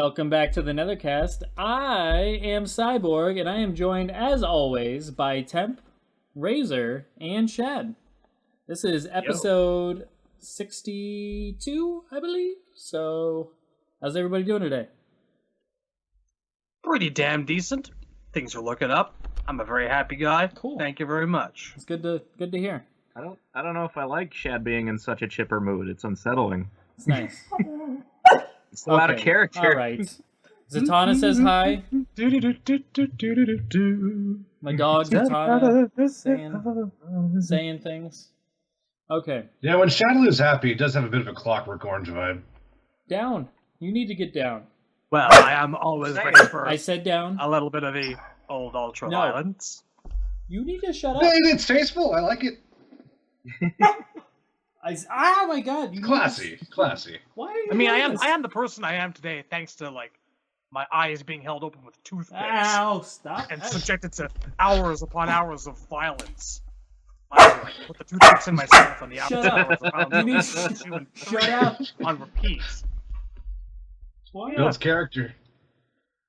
Welcome back to the Nethercast. I am Cyborg, and I am joined, as always, by Temp, Razor, and Shad. This is episode 62, I believe. So, how's everybody doing today? Pretty damn decent. Things are looking up. I'm a very happy guy. Cool. Thank you very much. It's good to hear. I don't know if I like Shad being in such a chipper mood. It's unsettling. It's nice. It's a lot of character. All right. Zatanna says hi. My dog Zatanna saying things. Okay. Yeah, when Shadowloo's happy, it does have a bit of a Clockwork Orange vibe. Down. You need to get down. Well, I am always ready for I said down. a little bit of the old ultra violence. You need to shut up. Hey, it's tasteful. I like it. Oh my god! Classy. Why are you? I mean, doing this? I am the person I am today thanks to my eyes being held open with toothpicks. Ow! Stop! And subjected to hours upon hours of violence. I put the toothpicks in myself and the Shut hours up. around You need to shut up. on repeat. Why? Builds character.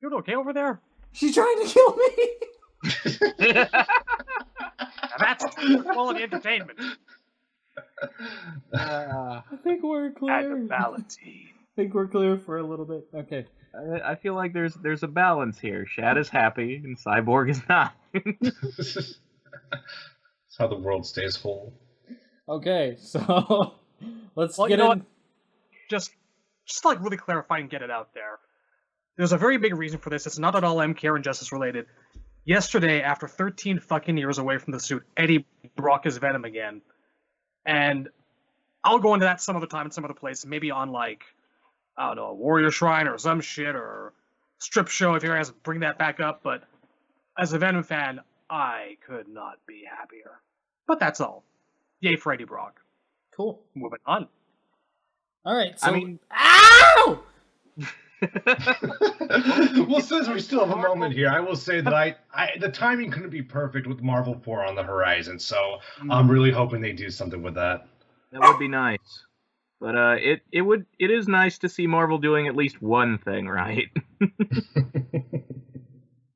You okay over there? She's trying to kill me. Now that's quality entertainment. I think we're clear. Animality. I think we're clear for a little bit. Okay. I feel like there's a balance here. Shad is happy and Cyborg is not. That's how the world stays whole. Okay. So let's Well, get you know in. what? Just like really clarify and get it out there. There's a very big reason for this. It's not at all MK or Injustice related. Yesterday, after 13 fucking years away from the suit, Eddie Brock is Venom again. And I'll go into that some other time in some other place, maybe on I don't know, a Warrior Shrine or some shit or strip show if you guys bring that back up. But as a Venom fan, I could not be happier. But that's all. Yay for Eddie Brock. Cool. Moving on. All right. So. I mean, Ow! Well, since we still have a moment here, I will say that the timing couldn't be perfect with Marvel 4 on the horizon, so I'm really hoping they do something with that. that would be nice. But it is nice to see Marvel doing at least one thing right.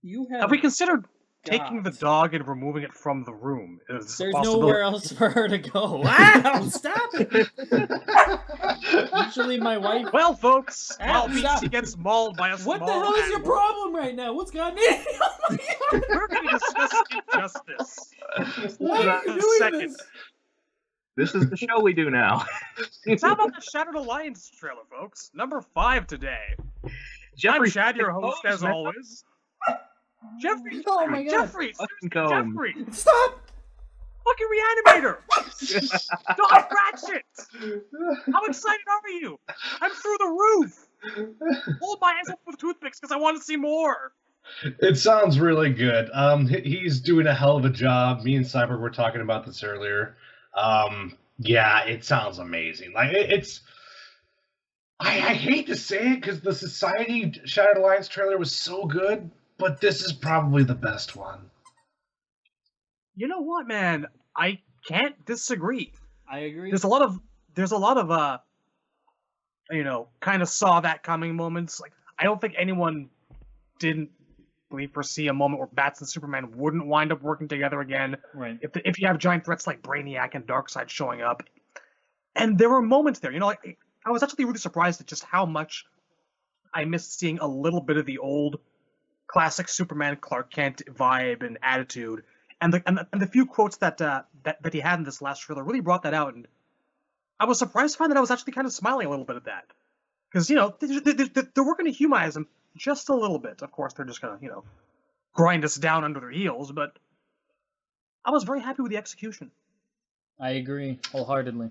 You Have we considered taking the dog and removing it from the room? There's nowhere else for her to go. Wow! Stop it! Usually my wife. Well, folks, Ow, while stop. BC gets mauled by a What small the hell is your animal, problem right now? What's gotten in? Oh my god! we're going to discuss injustice. Why are you In a doing second. this? This is the show we do now. How about the Shattered Alliance trailer, folks? Number 5 today. Jeffrey, I'm Shad, your host, Combs, as man. always. Jeffrey, Oh my god! Jeffrey, Fucking seriously, Combs. Jeffrey, Stop! fucking reanimator. Dog Ratchet. How excited are you? I'm through the roof. Hold my eyes up with toothpicks because I want to see more. It sounds really good. He's doing a hell of a job. Me and Cyborg were talking about this earlier. Yeah, it sounds amazing. I hate to say it because the Society Shattered Alliance trailer was so good, but this is probably the best one. You know what, man? I can't disagree. I agree. There's a lot of kind of saw that coming moments. Like, I don't think anyone didn't really foresee a moment where Bats and Superman wouldn't wind up working together again. Right. If you have giant threats like Brainiac and Darkseid showing up. And there were moments there, I was actually really surprised at just how much I missed seeing a little bit of the old classic Superman Clark Kent vibe and attitude. And the few quotes that he had in this last trailer really brought that out, and I was surprised to find that I was actually kind of smiling a little bit at that, because they're working to humanize him just a little bit. Of course, they're just gonna grind us down under their heels, but I was very happy with the execution. I agree wholeheartedly.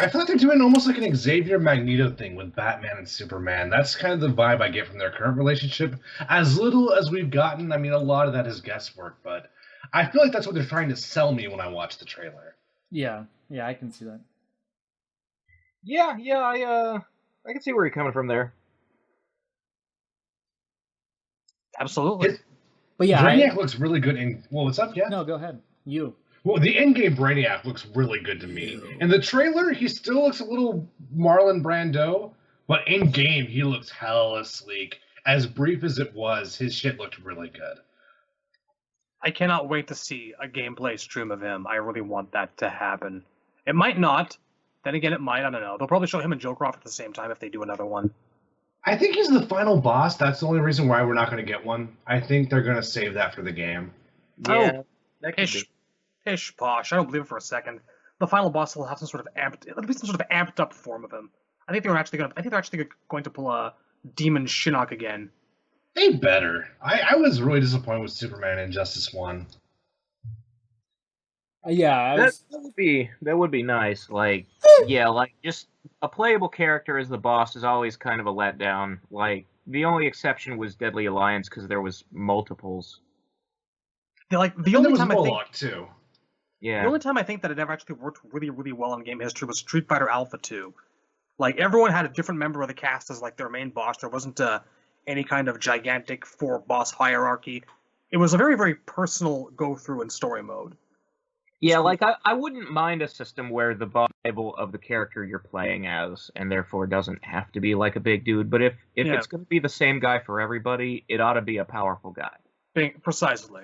I feel like they're doing almost like an Xavier Magneto thing with Batman and Superman. That's kind of the vibe I get from their current relationship. As little as we've gotten, I mean, a lot of that is guesswork, but I feel like that's what they're trying to sell me when I watch the trailer. Yeah, I can see that. Yeah, I can see where you're coming from there. Absolutely. But yeah, Brainiac looks really good in... Well, what's up, yeah? No, go ahead. You. Well, the in-game Brainiac looks really good to me. In the trailer, he still looks a little Marlon Brando, But in game, he looks hella sleek. As brief as it was, his shit looked really good. I cannot wait to see a gameplay stream of him. I really want that to happen. It might not. Then again, it might. I don't know. They'll probably show him and Joecroft at the same time if they do another one. I think he's the final boss. That's the only reason why we're not going to get one. I think they're going to save that for the game. Yeah, that could be. Pish posh. I don't believe it for a second. The final boss will have some sort of amped up form of him. I think they're actually going to pull a Demon Shinnok again. They better. I was really disappointed with Superman Injustice 1. Yeah, That would be nice. Like, yeah, like just a playable character as the boss is always kind of a letdown. Like, the only exception was Deadly Alliance because there was multiples. The And only there was time Moloch, too. Yeah. the only time I think that it ever actually worked really, really well in game history was Street Fighter Alpha 2. Like, everyone had a different member of the cast as like their main boss. There wasn't any kind of gigantic four-boss hierarchy. It was a very, very personal go-through in story mode. Yeah, like I wouldn't mind a system where the boss level of the character you're playing as, and therefore doesn't have to be like a big dude. But if it's going to be the same guy for everybody, it ought to be a powerful guy. Precisely.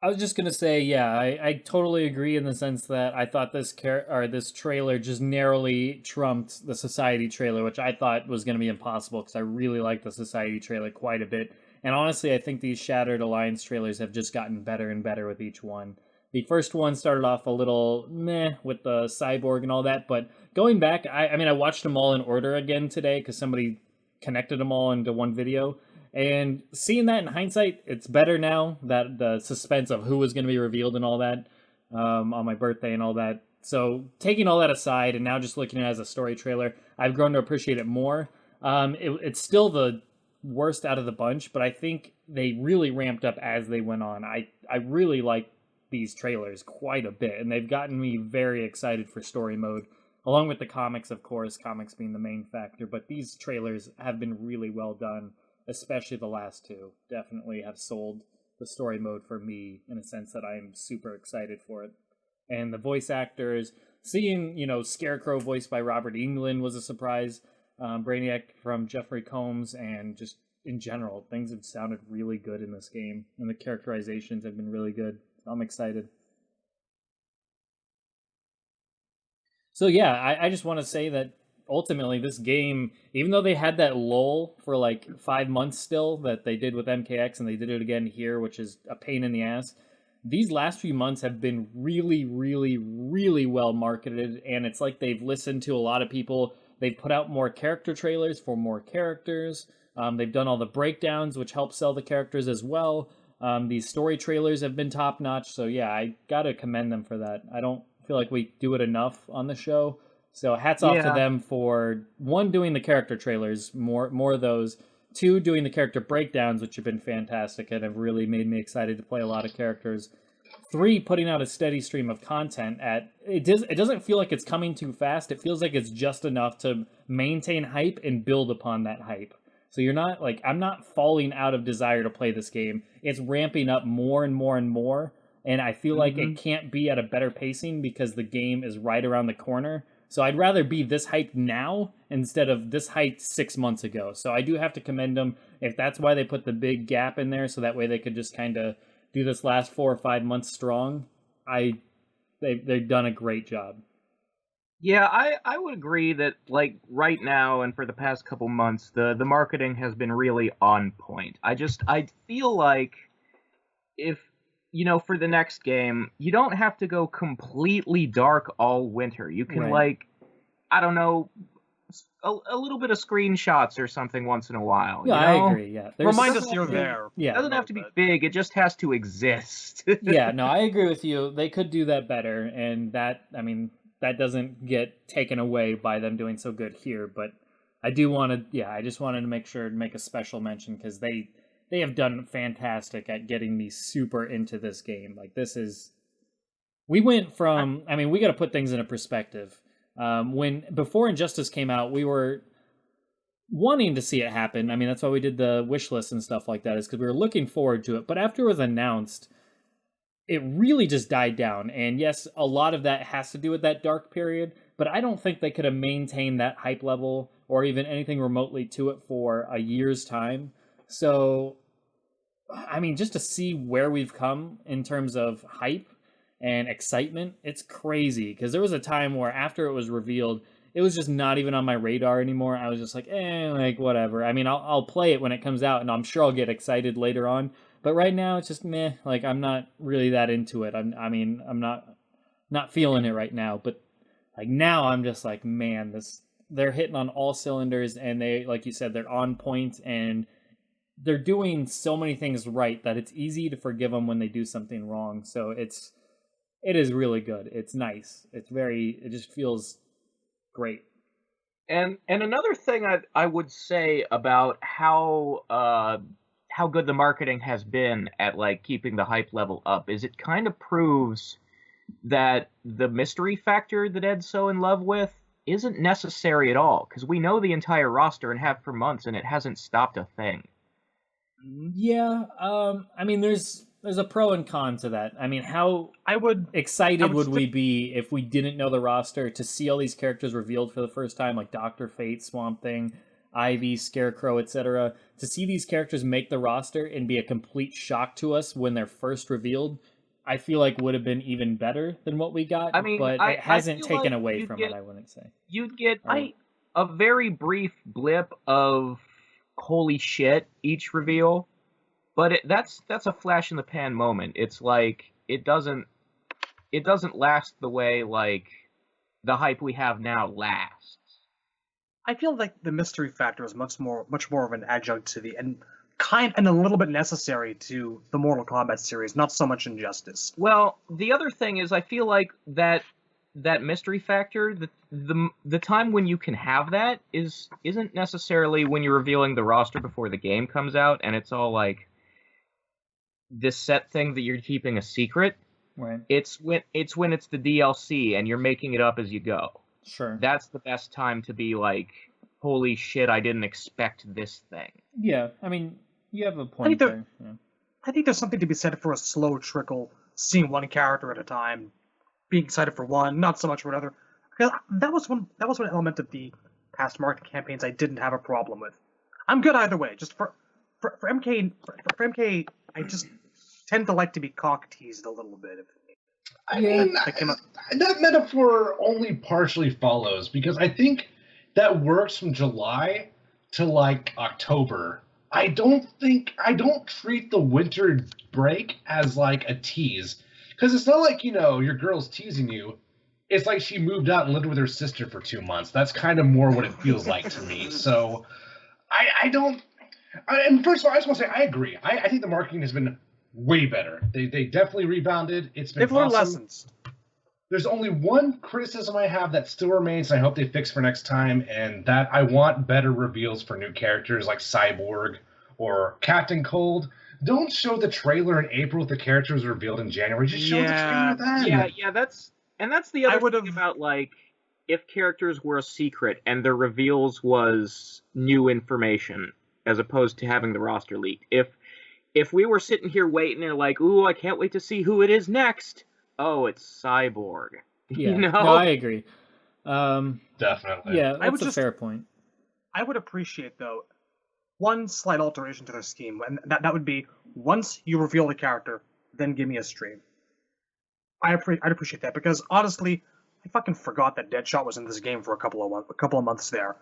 I was just gonna say, yeah, I totally agree in the sense that I thought this trailer just narrowly trumped the Society trailer, which I thought was gonna be impossible because I really liked the Society trailer quite a bit. And honestly, I think these Shattered Alliance trailers have just gotten better and better with each one. The first one started off a little meh with the cyborg and all that, but going back, I mean, I watched them all in order again today because somebody connected them all into one video. And seeing that in hindsight, it's better now that the suspense of who was going to be revealed and all that on my birthday and all that. So taking all that aside and now just looking at it as a story trailer, I've grown to appreciate it more. It's still the worst out of the bunch, but I think they really ramped up as they went on. I really like these trailers quite a bit, and they've gotten me very excited for story mode, along with the comics, of course, comics being the main factor. But these trailers have been really well done. Especially the last two, definitely have sold the story mode for me in a sense that I'm super excited for it. And the voice actors, seeing, Scarecrow voiced by Robert Englund was a surprise. Brainiac from Jeffrey Combs, and just in general, things have sounded really good in this game. And the characterizations have been really good. So I'm excited. So yeah, I just want to say that ultimately this game, even though they had that lull for like 5 months still that they did with MKX and they did it again here, which is a pain in the ass, these last few months have been really, really, really well marketed, and it's like they've listened to a lot of people. They've put out more character trailers for more characters. They've done all the breakdowns, which help sell the characters as well. These story trailers have been top notch, so yeah, I gotta commend them for that. I don't feel like we do it enough on the show. So hats off to them for, one, doing the character trailers, more of those. Two, doing the character breakdowns, which have been fantastic and have really made me excited to play a lot of characters. Three, putting out a steady stream of content. It doesn't feel like it's coming too fast. It feels like it's just enough to maintain hype and build upon that hype. So you're not like, I'm not falling out of desire to play this game. It's ramping up more and more and more. And I feel like it can't be at a better pacing because the game is right around the corner. So I'd rather be this hyped now instead of this hyped 6 months ago. So I do have to commend them if that's why they put the big gap in there, so that way they could just kind of do this last 4 or 5 months strong. They've done a great job. Yeah, I would agree that like right now and for the past couple months, the marketing has been really on point. I feel like if for the next game, you don't have to go completely dark all winter. You can, I don't know, a little bit of screenshots or something once in a while. Yeah, I agree, yeah. Remind us you're there. Yeah. It doesn't have to be big. It just has to exist. Yeah, no, I agree with you. They could do that better, and that doesn't get taken away by them doing so good here. But I just wanted to make sure to make a special mention because they have done fantastic at getting me super into this game. Like, we went from, we got to put things into perspective. Before Injustice came out, we were wanting to see it happen. That's why we did the wish list and stuff like that, is because we were looking forward to it. But after it was announced, it really just died down. And yes, a lot of that has to do with that dark period. but I don't think they could have maintained that hype level or even anything remotely to it for a year's time. So, I mean, just to see where we've come in terms of hype and excitement, it's crazy. Because there was a time where after it was revealed, it was just not even on my radar anymore. I was just like, like whatever. I mean, I'll play it when it comes out, and I'm sure I'll get excited later on. But right now, it's just meh. Like, I'm not really that into it. I'm not feeling it right now. But like now, I'm just like, man, they're hitting on all cylinders, and they, like you said, they're on point, and they're doing so many things right that it's easy to forgive them when they do something wrong. So it is really good. It's nice. It just feels great. And another thing I would say about how good the marketing has been at like keeping the hype level up is it kind of proves that the mystery factor that Ed's so in love with isn't necessary at all, because we know the entire roster and have for months, and it hasn't stopped a thing. Yeah, I mean, there's a pro and con to that. I mean, how excited would we be if we didn't know the roster to see all these characters revealed for the first time, like Dr. Fate, Swamp Thing, Ivy, Scarecrow, etc. To see these characters make the roster and be a complete shock to us when they're first revealed, I feel like would have been even better than what we got. I mean, but it hasn't taken away from it, I wouldn't say. You'd get a very brief blip of holy shit each reveal, but that's a flash in the pan moment. It's like it doesn't last the way like the hype we have now lasts. I feel like the mystery factor is much more of an adjunct to and a little bit necessary to the Mortal Kombat series, not so much Injustice. Well, the other thing is I feel like that mystery factor, the time when you can have that isn't necessarily when you're revealing the roster before the game comes out and it's all like this set thing that you're keeping a secret. Right. It's when it's the DLC and you're making it up as you go. Sure. That's the best time to be like, holy shit, I didn't expect this thing. Yeah, I mean, you have a point there. Yeah. I think there's something to be said for a slow trickle, seeing one character at a time, being excited for one, not so much for another. Because that was one element of the past marketing campaigns I didn't have a problem with. I'm good either way. Just for MK, I just tend to like to be cock teased a little bit. I mean, that metaphor only partially follows, because I think that works from July to like October. I don't treat the winter break as like a tease, because it's not like, your girl's teasing you. It's like she moved out and lived with her sister for 2 months. That's kind of more what it feels like to me. So I don't. And first of all, I just want to say I agree. I think the marketing has been way better. They definitely rebounded. They've learned lessons. There's only one criticism I have that still remains, and I hope they fix for next time, and that I want better reveals for new characters like Cyborg or Captain Cold. Don't show the trailer in April if the character was revealed in January. Just show the trailer then. Yeah, that's the other thing about, like, if characters were a secret and their reveals was new information as opposed to having the roster leaked. If we were sitting here waiting and like, ooh, I can't wait to see who it is next. Oh, it's Cyborg. Yeah, no, I agree. Definitely. Yeah, that's a fair point. I would appreciate, though, one slight alteration to their scheme, and that would be once you reveal the character, then give me a stream. I'd appreciate that, because honestly, I fucking forgot that Deadshot was in this game for a couple of months there.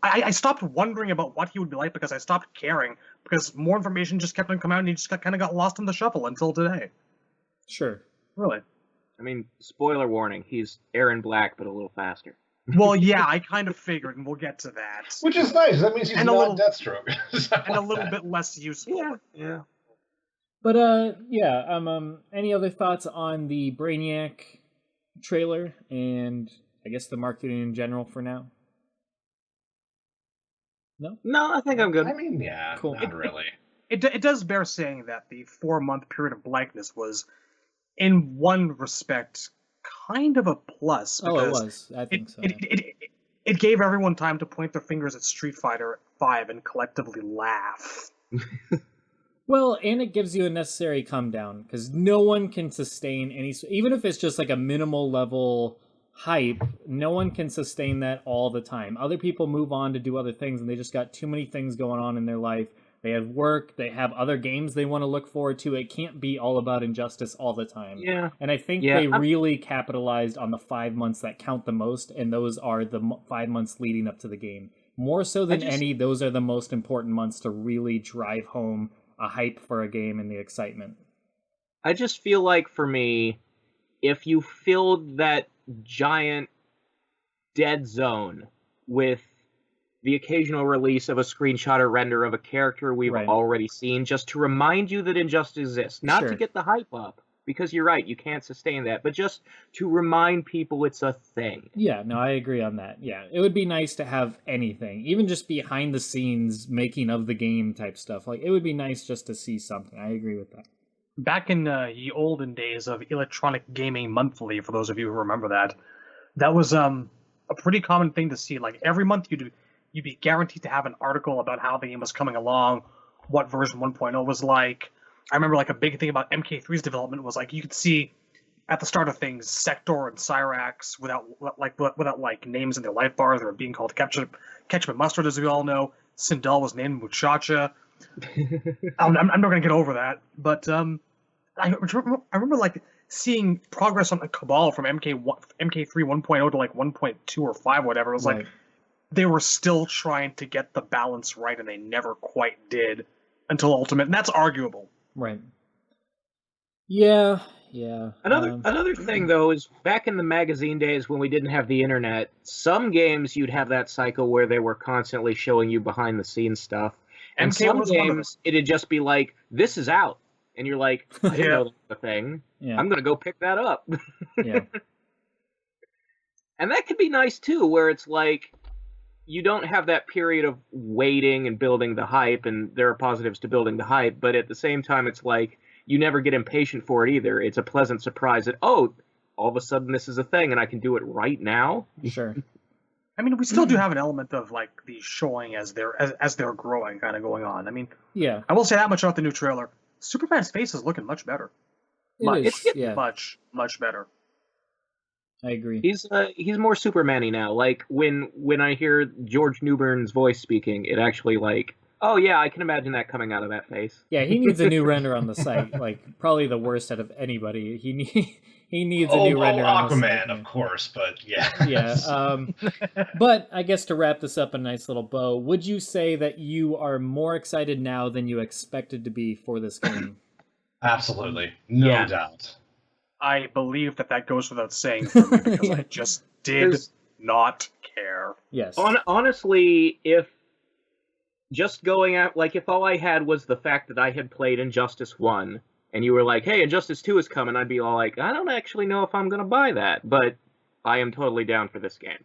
I stopped wondering about what he would be like because I stopped caring, because more information just kept on coming out and he just kind of got lost in the shuffle until today. Sure. Really? I mean, spoiler warning, he's Aaron Black, but a little faster. Well, yeah, I kind of figured, and we'll get to that. Which is nice. That means he's not Deathstroke. And a little bit less useful. Yeah. But, any other thoughts on the Brainiac trailer and, I guess, the marketing in general for now? No, I think I'm good. I mean, yeah, cool. Not really. It does bear saying that the 4-month period of blankness was, in one respect, kind of a plus. Oh, it was. I think so. It gave everyone time to point their fingers at Street Fighter V and collectively laugh. Well, and it gives you a necessary come down, because no one can sustain any, even if it's just like a minimal level hype, no one can sustain that all the time. Other people move on to do other things, and they just got too many things going on in their life. They have work, they have other games they want to look forward to. It can't be all about Injustice all the time. Yeah. And I think Yeah, they really capitalized on the 5 months that count the most, and those are the 5 months leading up to the game. More so than any, those are the most important months to really drive home a hype for a game and the excitement. I just feel like, for me, if you filled that giant dead zone with the occasional release of a screenshot or render of a character we've already seen, just to remind you that Injustice exists. Not to get the hype up, because you're right, you can't sustain that, but just to remind people it's a thing. Yeah, no, I agree on that. Yeah, it would be nice to have anything, even just behind the scenes making of the game type stuff. Like, it would be nice just to see something. I agree with that. Back in the olden days of Electronic Gaming Monthly, for those of you who remember that, that was a pretty common thing to see. Like, every month you'd be guaranteed to have an article about how the game was coming along, what version 1.0 was like. I remember, like, a big thing about MK3's development was, like, you could see at the start of things Sector and Cyrax without names in their life bars. They were being called ketchup and mustard, as we all know. Sindel was named Muchacha. I'm not going to get over that, but I remember like seeing progress on the Cabal from MK3 1.0 to like 1.2 or 5, whatever. It was like they were still trying to get the balance right, and they never quite did until Ultimate, and that's arguable. Right. Yeah. Another thing, though, is back in the magazine days when we didn't have the internet, some games you'd have that cycle where they were constantly showing you behind-the-scenes stuff. And some games, it'd just be like, this is out. And you're like, I didn't know that was a thing. Yeah. I'm going to go pick that up. Yeah. And that could be nice, too, where it's like, you don't have that period of waiting and building the hype, and there are positives to building the hype, but at the same time, it's like, you never get impatient for it either. It's a pleasant surprise that, oh, all of a sudden this is a thing, and I can do it right now. Sure. I mean, we still do have an element of like the showing as they're growing kind of going on. I mean, yeah, I will say that much about the new trailer. Superman's face is looking much better. Much better. I agree. He's more Superman-y now. Like when I hear George Newbern's voice speaking, it actually like, oh yeah, I can imagine that coming out of that face. Yeah, he needs a new render on the site. Like probably the worst out of anybody. He needs a new render on the site. Aquaman, of course, but yeah. Yeah. But I guess to wrap this up in a nice little bow, would you say that you are more excited now than you expected to be for this game? Absolutely. No doubt. I believe that goes without saying for me because I just did not care. Yes. Honestly, if just going out, like if all I had was the fact that I had played Injustice 1, and you were like, hey, Injustice 2 is coming, I'd be all like, I don't actually know if I'm going to buy that, but I am totally down for this game.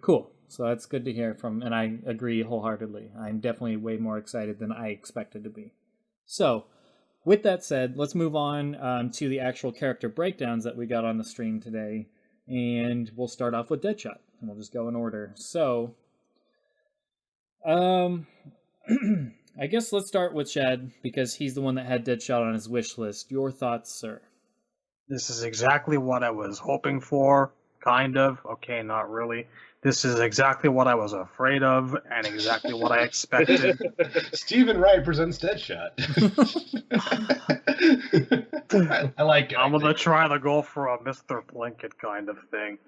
Cool. So that's good to hear from, and I agree wholeheartedly. I'm definitely way more excited than I expected to be. So, with that said, let's move on to the actual character breakdowns that we got on the stream today, and we'll start off with Deadshot, and we'll just go in order. So, I guess let's start with Shad, because he's the one that had Deadshot on his wish list. Your thoughts, sir? This is exactly what I was hoping for, kind of. Okay, not really. This is exactly what I was afraid of, and exactly what I expected. Stephen Wright presents Deadshot. I like it. I'm gonna try to go for a Mr. Blanket kind of thing.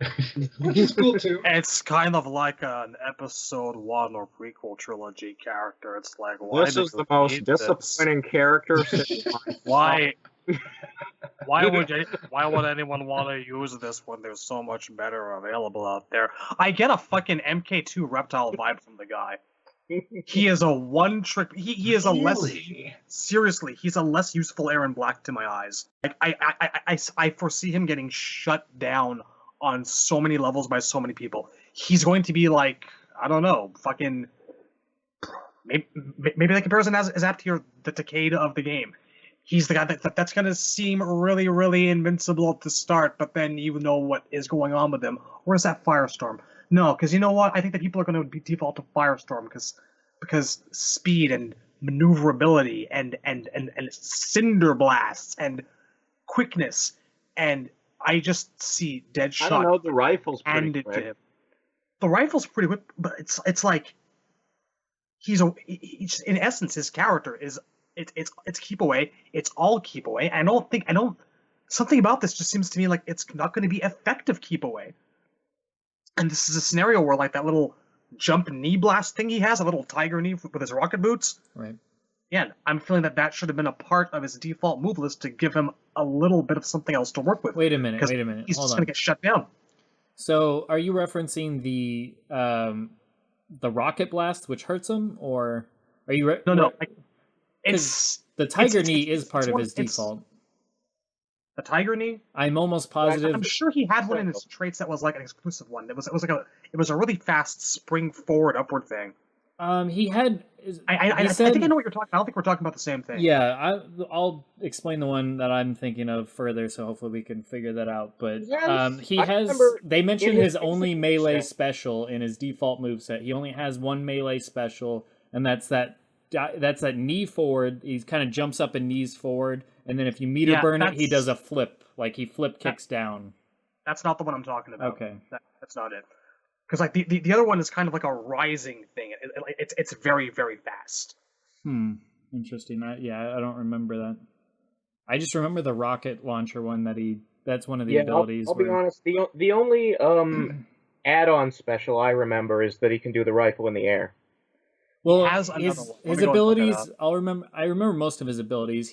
Which is cool too. It's kind of like an episode 1 or prequel trilogy character. It's like, why this is the most disappointing character. Why would anyone want to use this when there's so much better available out there? I get a fucking MK2 reptile vibe from the guy. He is a one-trick. He is really? a less seriously. He's a less useful Aaron Black to my eyes. Like I foresee him getting shut down on so many levels by so many people. He's going to be like, I don't know, fucking. Maybe that comparison is apt here. The Takeda of the game. He's the guy that's going to seem really, really invincible at the start, but then you know what is going on with him. Or is that Firestorm? No, because you know what? I think that people are going to default to Firestorm because speed and maneuverability and cinder blasts and quickness and I just see Deadshot I don't know. The rifle's pretty handed to quick. him. The rifle's pretty quick, but it's like he's in essence his character is it's keep away. It's all keep away. I don't something about this just seems to me like it's not going to be effective keep away. And this is a scenario where like that little jump knee blast thing he has, a little tiger knee with his rocket boots. Right. Yeah, I'm feeling that should have been a part of his default move list to give him a little bit of something else to work with. Wait a minute. He's Hold just on. going to get shut down. So, are you referencing the rocket blast, which hurts him, or are you? No. It's the tiger knee it's is part of his it's- default. The tiger knee. I'm almost positive. I'm sure he had one in his traits that was like an exclusive one. It was a really fast spring forward upward thing. He had. I think I know what you're talking. I don't think we're talking about the same thing. Yeah, I'll explain the one that I'm thinking of further, so hopefully we can figure that out. But Yes, he I has. remember They mentioned in his his only introduction- melee special in his default moveset. He only has one melee special, and that's that knee forward. He kind of jumps up and knees forward, and then if you meter burn it, he does a flip, like he kicks down. That's not the one I'm talking about. Okay. That's not it. Because like the other one is kind of like a rising thing. It's very very fast. Interesting. I don't remember that. I just remember the rocket launcher one that's one of the abilities. I'll be honest. The only add-on special I remember is that he can do the rifle in the air. Well, has another one. Let his me go and look abilities, that I remember most of his abilities.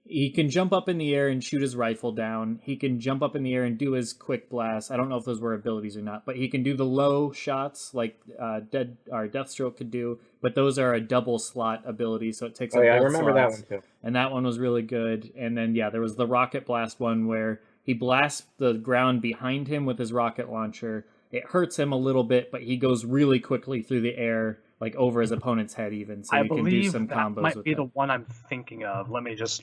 He can jump up in the air and shoot his rifle down. He can jump up in the air and do his quick blast. I don't know if those were abilities or not, but he can do the low shots like Deathstroke could do, but those are a double slot ability, so it takes up I both remember slots. that one too. And that one was really good. And then there was the rocket blast one where he blasts the ground behind him with his rocket launcher. It hurts him a little bit, but he goes really quickly through the air, like over his opponent's head even, so I you can do believe some that combos might with be that. the one I'm thinking of. Let me just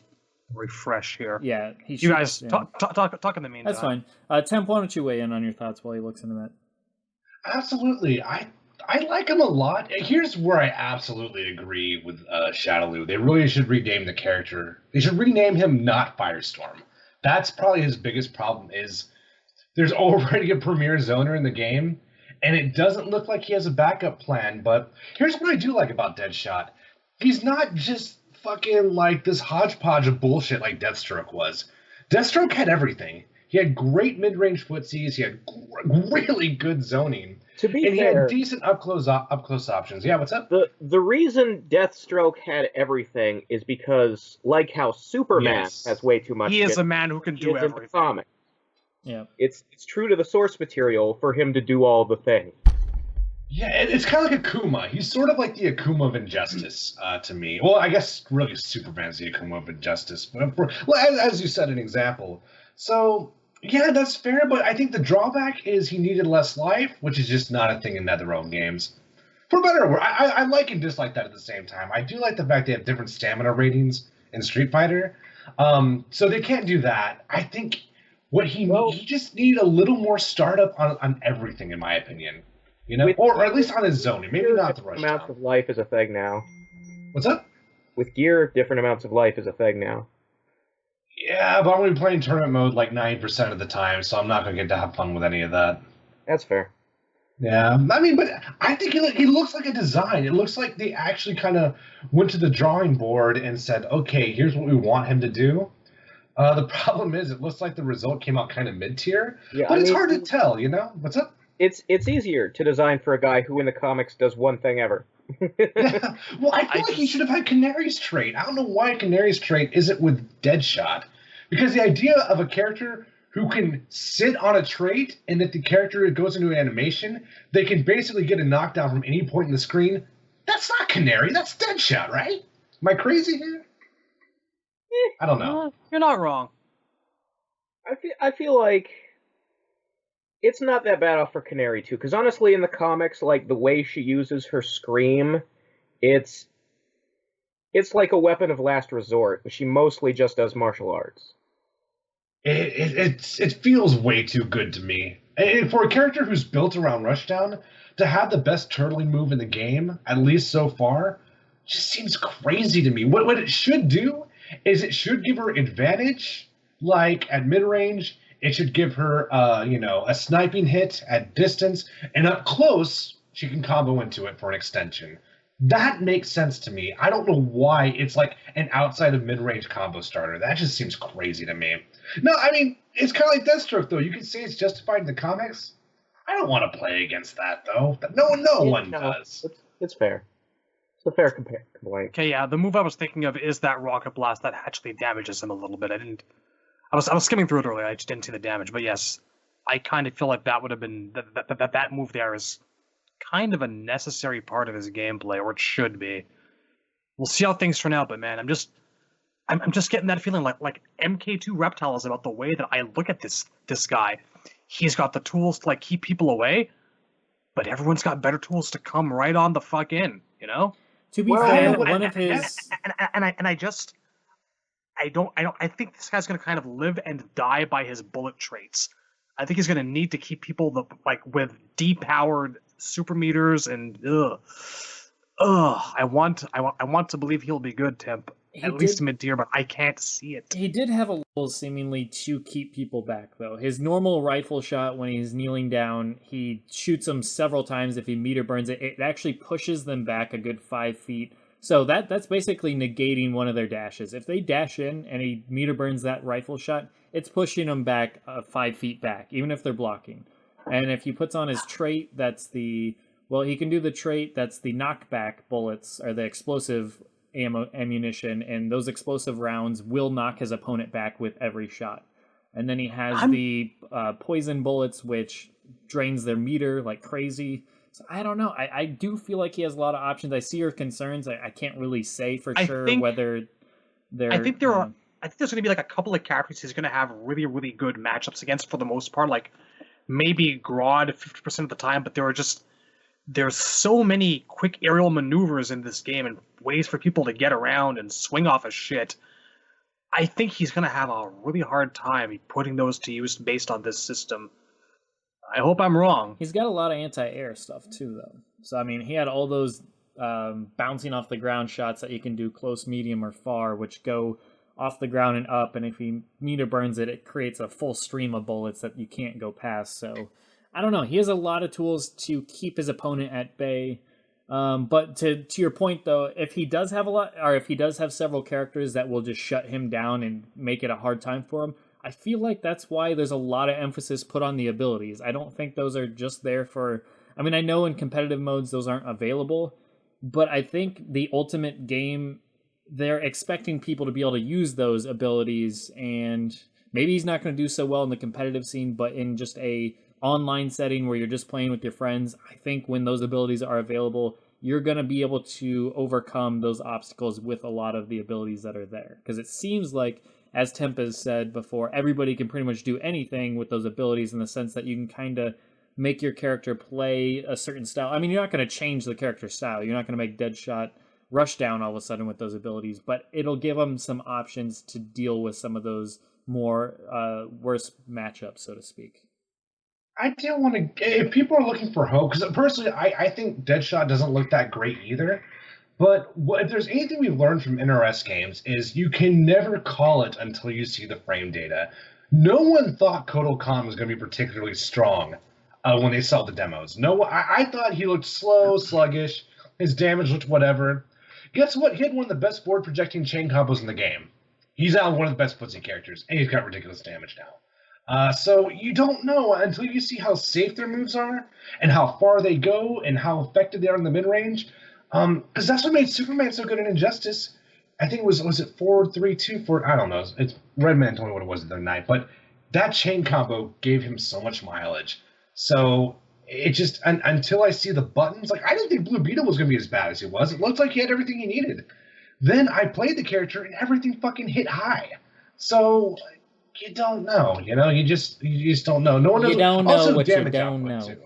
refresh here. Yeah, You guys talk in the meantime. That's fine. Temp, why don't you weigh in on your thoughts while he looks into that? Absolutely. I like him a lot. Here's where I absolutely agree with Shadowloo. They really should rename the character. They should rename him not Firestorm. That's probably his biggest problem is there's already a premier zoner in the game, and it doesn't look like he has a backup plan. But here's what I do like about Deadshot. He's not just fucking like this hodgepodge of bullshit like Deathstroke was. Deathstroke had everything. He had great mid-range footsies. He had really good zoning. To be And he fair, had decent up close options. Yeah, what's up? the reason Deathstroke had everything is because, like how Superman Yes. has way too much He is shit, a man who can he do is in the everything. comic. Yeah. It's true to the source material for him to do all the things. Yeah, it's kind of like Akuma. He's sort of like the Akuma of Injustice to me. Well, I guess really Superman's the Akuma of Injustice. But as you said, an example. So, yeah, that's fair, but I think the drawback is he needed less life, which is just not a thing in NetherRealm games. For better or worse, I like and dislike that at the same time. I do like the fact they have different stamina ratings in Street Fighter. So they can't do that. I think what he just needed a little more startup on everything, in my opinion. You know, or at least on his zoning. Maybe not the rush Amounts down. of life is a thing now. What's up? With gear, different amounts of life is a thing now. Yeah, but I'm going to be playing tournament mode like 90% of the time, so I'm not going to get to have fun with any of that. That's fair. Yeah, I mean, but I think he looks like a design. It looks like they actually kind of went to the drawing board and said, okay, here's what we want him to do. The problem is it looks like the result came out kind of mid-tier, but it's hard to tell, you know? What's up? It's easier to design for a guy who in the comics does one thing ever. Yeah. Well, I feel like he should have had Canary's trait. I don't know why Canary's trait isn't with Deadshot. Because the idea of a character who can sit on a trait and if the character goes into an animation, they can basically get a knockdown from any point in the screen. That's not Canary, that's Deadshot, right? Am I crazy here? I don't know. You're not wrong. I feel like it's not that bad off for Canary too, because honestly, in the comics, like the way she uses her scream, it's like a weapon of last resort. She mostly just does martial arts. It feels way too good to me. And for a character who's built around Rushdown, to have the best turtling move in the game, at least so far, just seems crazy to me. What it should do is it should give her advantage, like at mid-range, It should give her, a sniping hit at distance, and up close, she can combo into it for an extension. That makes sense to me. I don't know why it's like an outside of mid-range combo starter. That just seems crazy to me. No, I mean, it's kind of like Deathstroke, though. You can say it's justified in the comics. I don't want to play against that, though. No one does. It's fair. It's a fair complaint. Okay, yeah, the move I was thinking of is that Rocket Blast that actually damages him a little bit. I was skimming through it earlier. I just didn't see the damage, but yes, I kind of feel like that would have been that move there is kind of a necessary part of his gameplay, or it should be. We'll see how things turn out, but man, I'm just getting that feeling like MK2 Reptile is about the way that I look at this guy. He's got the tools to like keep people away, but everyone's got better tools to come right on the fuck in, you know? To be fair, one of his I think this guy's gonna kind of live and die by his bullet traits. I think he's gonna need to keep people with depowered super meters and I want to believe he'll be good, Temp. At least mid-tier, but I can't see it. He did have a little seemingly to keep people back, though. His normal rifle shot, when he's kneeling down, he shoots them several times. If he meter burns it, it actually pushes them back a good 5 feet. So that's basically negating one of their dashes. If they dash in and he meter burns that rifle shot, it's pushing them back 5 feet back, even if they're blocking. And if he puts on his trait, he can do the trait that's the knockback bullets, or the explosive ammunition, and those explosive rounds will knock his opponent back with every shot. And then he has the poison bullets, which drains their meter like crazy. So I don't know. I do feel like he has a lot of options. I see your concerns. I can't really say for sure whether they're... I think there's going to be like a couple of characters he's going to have really, really good matchups against for the most part. Like maybe Grodd 50% of the time, but there's so many quick aerial maneuvers in this game and ways for people to get around and swing off of shit. I think he's going to have a really hard time putting those to use based on this system. I hope I'm wrong. He's got a lot of anti-air stuff too, though. So, I mean, he had all those bouncing off the ground shots that you can do close, medium, or far, which go off the ground and up, and if he meter burns it, it creates a full stream of bullets that you can't go past, so... I don't know. He has a lot of tools to keep his opponent at bay. But to your point, though, if he does have several characters that will just shut him down and make it a hard time for him, I feel like that's why there's a lot of emphasis put on the abilities. I don't think those are just there for... I mean, I know in competitive modes those aren't available, but I think the ultimate game, they're expecting people to be able to use those abilities, and maybe he's not going to do so well in the competitive scene, but in just a online setting where you're just playing with your friends, I think when those abilities are available, you're going to be able to overcome those obstacles with a lot of the abilities that are there. Because it seems like, as Temp has said before, everybody can pretty much do anything with those abilities, in the sense that you can kind of make your character play a certain style. I mean, you're not going to change the character style. You're not going to make Deadshot rush down all of a sudden with those abilities, but it'll give them some options to deal with some of those more worse matchups, so to speak. I do want to, if people are looking for hope, because personally, I think Deadshot doesn't look that great either. But if there's anything we've learned from NRS games, is you can never call it until you see the frame data. No one thought Kotal Khan was going to be particularly strong when they saw the demos. I thought he looked slow, sluggish. His damage looked whatever. Guess what? He had one of the best forward projecting chain combos in the game. He's now one of the best footsie characters, and he's got ridiculous damage now. So you don't know until you see how safe their moves are and how far they go and how effective they are in the mid-range. Because that's what made Superman so good in Injustice. I think was it 4-3-2? I don't know. It's Redman told me what it was the other night. But that chain combo gave him so much mileage. So it just, until I see the buttons, like I didn't think Blue Beetle was going to be as bad as he was. It looked like he had everything he needed. Then I played the character and everything fucking hit high. So... you don't know, you just don't know. No one knows. You don't know also, what you don't know. Too.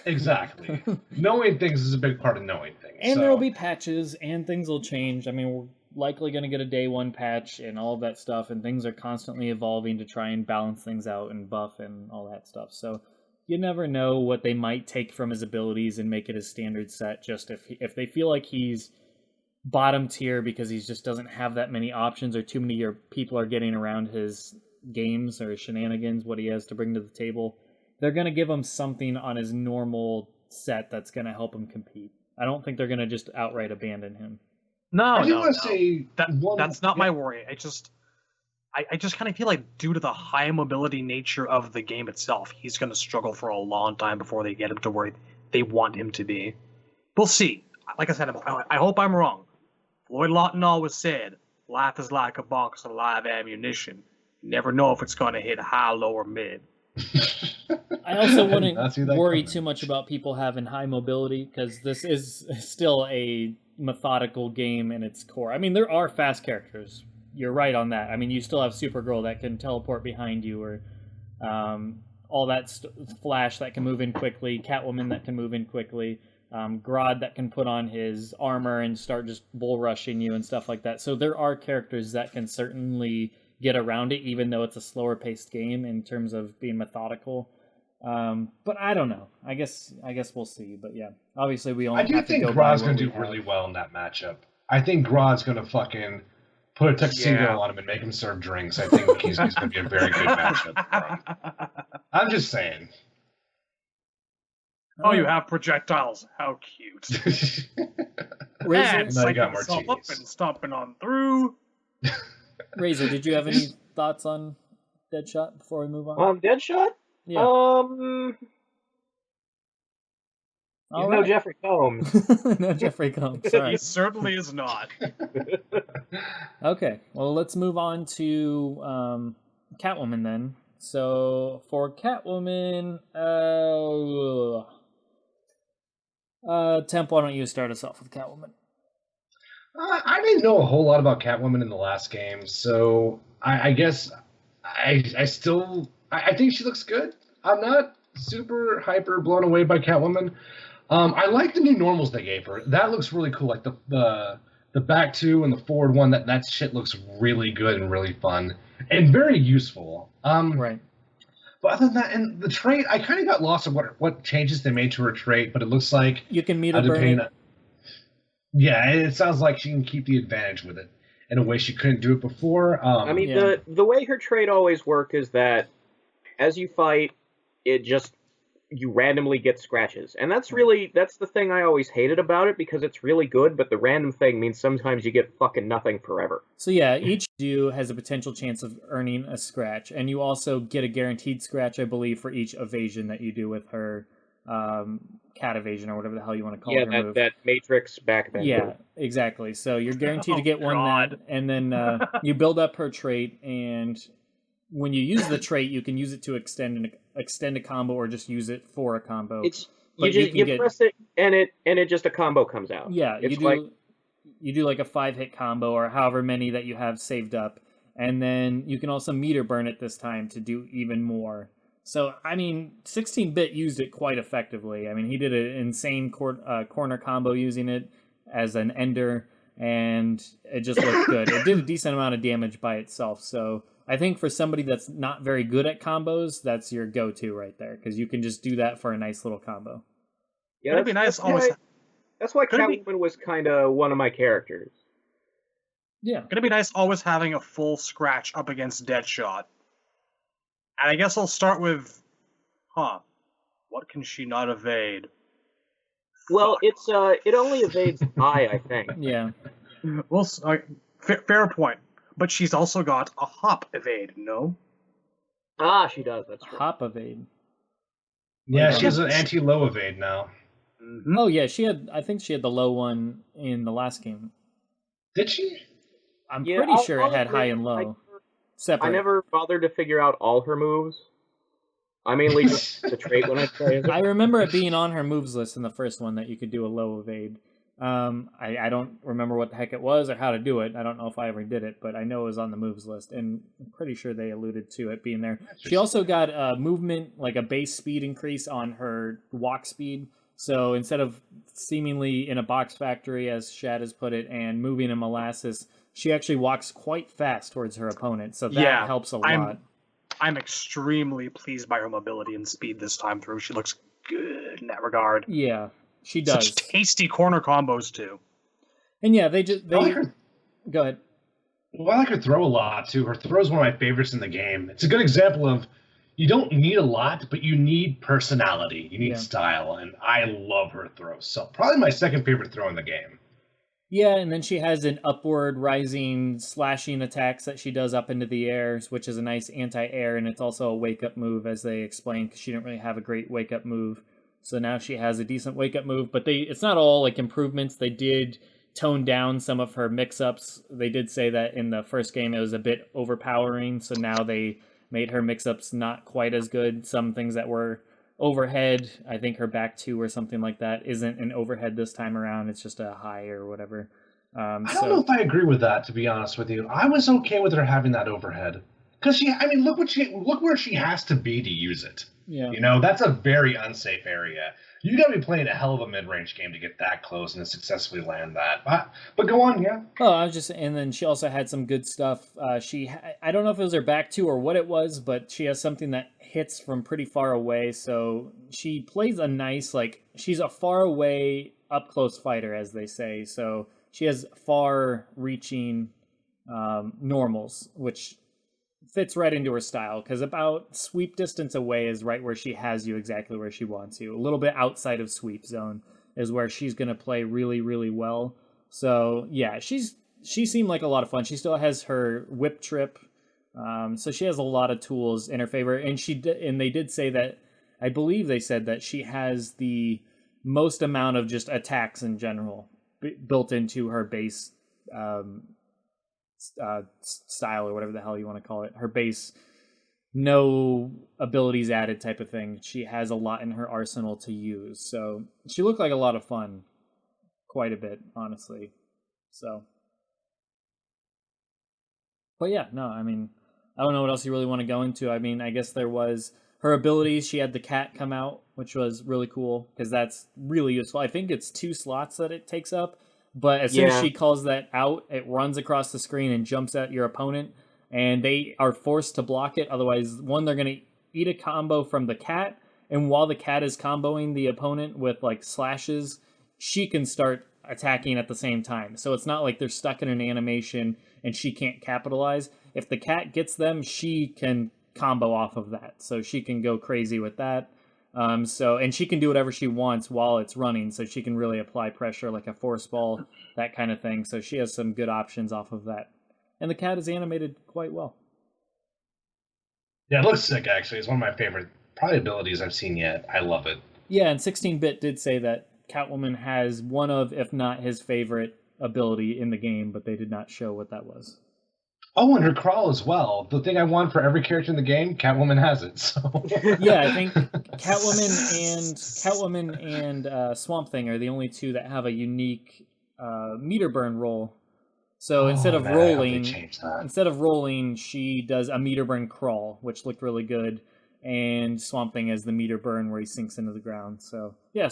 Exactly. Knowing things is a big part of knowing things. And there'll be patches, and things will change. I mean, we're likely going to get a day one patch and all of that stuff, and things are constantly evolving to try and balance things out and buff and all that stuff. So you never know what they might take from his abilities and make it his standard set, just if they feel like he's bottom tier because he just doesn't have that many options, or too many people are getting around his games or shenanigans, what he has to bring to the table, they're going to give him something on his normal set that's going to help him compete. I don't think they're going to just outright abandon him. No, say that's not my worry. I just kind of feel like due to the high mobility nature of the game itself, he's going to struggle for a long time before they get him to where they want him to be. We'll see. Like I said, I hope I'm wrong. Floyd Lawton always said, life is like a box of live ammunition. You never know if it's going to hit high, low, or mid. I also wouldn't worry too much about people having high mobility, because this is still a methodical game in its core. I mean, there are fast characters. You're right on that. I mean, you still have Supergirl that can teleport behind you, or all that Flash that can move in quickly, Catwoman that can move in quickly, Grodd that can put on his armor and start just bull rushing you and stuff like that. So there are characters that can certainly get around it, even though it's a slower paced game in terms of being methodical. But I don't know. I guess we'll see. But yeah, obviously we only. I think Grodd's going to do really well in that matchup. I think Grodd's going to fucking put a tuxedo on him and make him serve drinks. I think he's going to be a very good matchup for him. I'm just saying. Oh, you have projectiles. How cute. And now you got up and stomping on through. Razor, did you have any thoughts on Deadshot before we move on? On Deadshot? Yeah. No Jeffrey Combs. No Jeffrey Combs. Sorry. He certainly is not. Okay, well, let's move on to Catwoman then. So for Catwoman, Temp, why don't you start us off with Catwoman? I didn't know a whole lot about Catwoman in the last game, so I guess I think she looks good. I'm not super hyper blown away by Catwoman. I like the new normals they gave her. That looks really cool. Like the back two and the forward one. That shit looks really good and really fun and very useful. Right. But other than that, and the trait, I kind of got lost in what changes they made to her trait. But it looks like you can meter burn it. Yeah, it sounds like she can keep the advantage with it in a way she couldn't do it before. The way her trait always worked is that as you fight, you randomly get scratches. And that's the thing I always hated about it, because it's really good, but the random thing means sometimes you get fucking nothing forever. So yeah, each do has a potential chance of earning a scratch, and you also get a guaranteed scratch, I believe, for each evasion that you do with her cat evasion, or whatever the hell you want to call it. Yeah, that Matrix backbend. Yeah, move. Exactly. So you're guaranteed to get one, and then you build up her trait, and when you use the trait, you can use it to extend a combo, or just use it for a combo. You press it, and it just a combo comes out. Yeah, you do like a 5-hit combo, or however many that you have saved up, and then you can also meter burn it this time to do even more. So, I mean, 16-bit used it quite effectively. I mean, he did an insane corner combo using it as an ender, and it just looked good. It did a decent amount of damage by itself, so I think for somebody that's not very good at combos, that's your go-to right there, because you can just do that for a nice little combo. Yeah, that'd be nice. That's why Catwoman was kind of one of my characters. Yeah. It'd be nice always having a full scratch up against Deadshot. And I guess I'll start with, what can she not evade? Well, it only evades I think. Yeah. Well, fair point. But she's also got a hop evade, no? Ah, she does. That's true. Hop evade. Yeah, she has an anti-low evade now. Mm-hmm. Oh yeah, I think she had the low one in the last game. Did she? I'm pretty sure it had high and low. Separate. I never bothered to figure out all her moves. I mainly just the trait when I play it. I remember it being on her moves list in the first one that you could do a low evade. I don't remember what the heck it was or how to do it. I don't know if I ever did it, but I know it was on the moves list, and I'm pretty sure they alluded to it being there. She also got a movement, like a base speed increase on her walk speed. So instead of seemingly in a box factory, as Shad has put it, and moving in molasses, she actually walks quite fast towards her opponent. So that helps a lot. I'm extremely pleased by her mobility and speed this time through. She looks good in that regard. Yeah. She does. Such tasty corner combos too. And yeah, they go ahead. Well, I like her throw a lot too. Her throw is one of my favorites in the game. It's a good example of you don't need a lot, but you need personality. You need Yeah. style, and I love her throw. So probably my second favorite throw in the game. Yeah, and then she has an upward rising slashing attacks that she does up into the air, which is a nice anti-air, and it's also a wake-up move, as they explained, because she didn't really have a great wake-up move. So now she has a decent wake-up move, but it's not all like improvements. They did tone down some of her mix-ups. They did say that in the first game it was a bit overpowering, so now they made her mix-ups not quite as good. Some things that were overhead, I think her back two or something like that isn't an overhead this time around. It's just a high or whatever. I don't know if I agree with that, to be honest with you. I was okay with her having that overhead. Because look where she has to be to use it. Yeah. You know, that's a very unsafe area. You got to be playing a hell of a mid-range game to get that close and to successfully land that. But go on, yeah. Oh, I was just, and then she also had some good stuff. I don't know if it was her back two or what it was, but she has something that hits from pretty far away. So she plays a nice, like, she's a far away, up close fighter, as they say. So she has far reaching normals, which fits right into her style, because about sweep distance away is right where she has you exactly where she wants you. A little bit outside of sweep zone is where she's going to play really, really well. So yeah, she seemed like a lot of fun. She still has her whip trip, so she has a lot of tools in her favor. And they did say that, I believe they said that she has the most amount of just attacks in general built into her base style, or whatever the hell you want to call it. Her base, no abilities added type of thing. She has a lot in her arsenal to use. So she looked like a lot of fun, quite a bit, honestly. So, but yeah, no, I mean, I don't know what else you really want to go into. I mean, I guess there was her abilities. She had the cat come out, which was really cool, because that's really useful. I think it's 2 slots that it takes up. But as soon as she calls that out, it runs across the screen and jumps at your opponent, and they are forced to block it. Otherwise, one, they're going to eat a combo from the cat, and while the cat is comboing the opponent with like slashes, she can start attacking at the same time. So it's not like they're stuck in an animation and she can't capitalize. If the cat gets them, she can combo off of that. So she can go crazy with that. And she can do whatever she wants while it's running, so she can really apply pressure like a force ball, that kind of thing. So she has some good options off of that. And the cat is animated quite well. Yeah, it looks sick, actually. It's one of my favorite probably abilities I've seen yet. I love it. Yeah, and 16-Bit did say that Catwoman has one of, if not his favorite ability in the game, but they did not show what that was. Oh, and her crawl as well. The thing I want for every character in the game, Catwoman has it. So yeah, I think Catwoman and Swamp Thing are the only two that have a unique meter burn roll. So instead of rolling, she does a meter burn crawl, which looked really good. And Swamp Thing has the meter burn where he sinks into the ground. So yeah,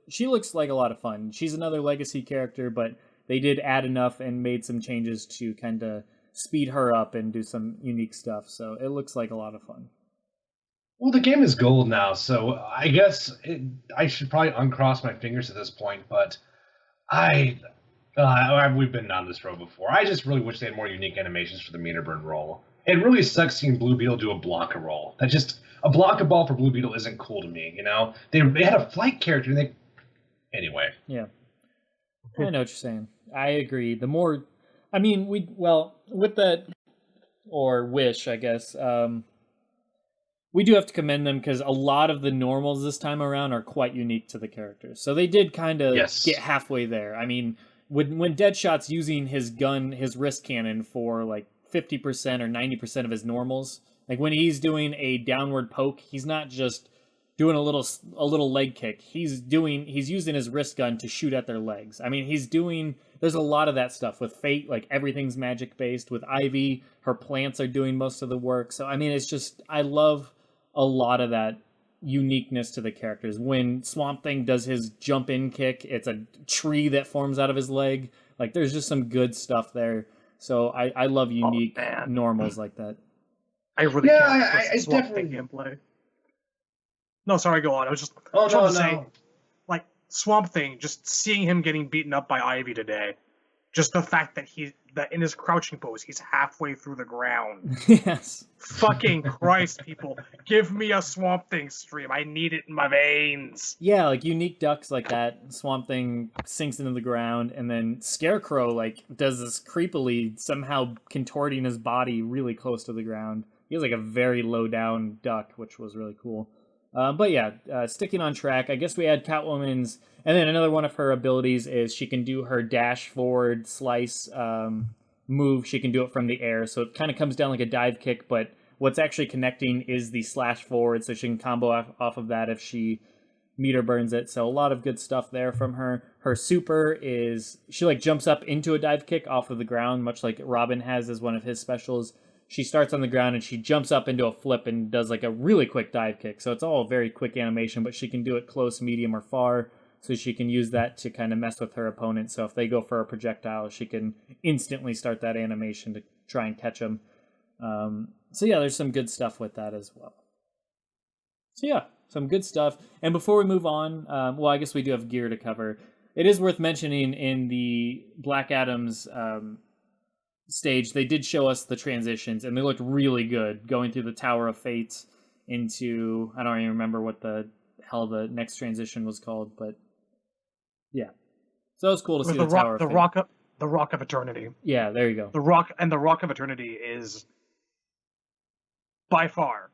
she looks like a lot of fun. She's another legacy character, but they did add enough and made some changes to kind of speed her up and do some unique stuff. So it looks like a lot of fun. Well, the game is gold now, so I guess I should probably uncross my fingers at this point, but we've been down this road before. I just really wish they had more unique animations for the meter burn roll. It really sucks seeing Blue Beetle do a blocker roll. A blocker ball for Blue Beetle isn't cool to me, you know? They had a flight character, and anyway. Yeah. I know what you're saying. I agree. The more... I mean, with that, or Wish, I guess, we do have to commend them, because a lot of the normals this time around are quite unique to the characters. So they did kind of get halfway there. I mean, when Deadshot's using his gun, his wrist cannon for like 50% or 90% of his normals, like when he's doing a downward poke, he's not just doing a little leg kick. He's using his wrist gun to shoot at their legs. I mean, there's a lot of that stuff with Fate, like everything's magic based. With Ivy, her plants are doing most of the work. So I mean, it's just, I love a lot of that uniqueness to the characters. When Swamp Thing does his jump in kick, it's a tree that forms out of his leg. Like there's just some good stuff there. So I love unique normals like that. I really can't Swamp Thing gameplay. No, sorry, go on. I was just trying to say, like, Swamp Thing, just seeing him getting beaten up by Ivy today, just the fact that that in his crouching pose, he's halfway through the ground. Yes. Fucking Christ, people. Give me a Swamp Thing stream. I need it in my veins. Yeah, like unique ducks like that. Swamp Thing sinks into the ground, and then Scarecrow like does this creepily, somehow contorting his body really close to the ground. He has like a very low down duck, which was really cool. But yeah, sticking on track, I guess we had Catwoman's, and then another one of her abilities is she can do her dash forward slice move. She can do it from the air, so it kind of comes down like a dive kick, but what's actually connecting is the slash forward, so she can combo off of that if she meter burns it. So a lot of good stuff there from her. Her super is she like jumps up into a dive kick off of the ground, much like Robin has as one of his specials. She starts on the ground and she jumps up into a flip and does like a really quick dive kick. So it's all a very quick animation, but she can do it close, medium, or far. So she can use that to kind of mess with her opponent. So if they go for a projectile, she can instantly start that animation to try and catch them. So yeah, there's some good stuff with that as well. So yeah, some good stuff. And before we move on, well, I guess we do have gear to cover. It is worth mentioning in the Black Adam's stage, they did show us the transitions, and they looked really good, going through the Tower of Fate into, I don't even remember what the hell the next transition was called, but yeah. So it was cool to see the Tower of Fate. The Rock of Eternity. Yeah, there you go. The Rock of Eternity is by far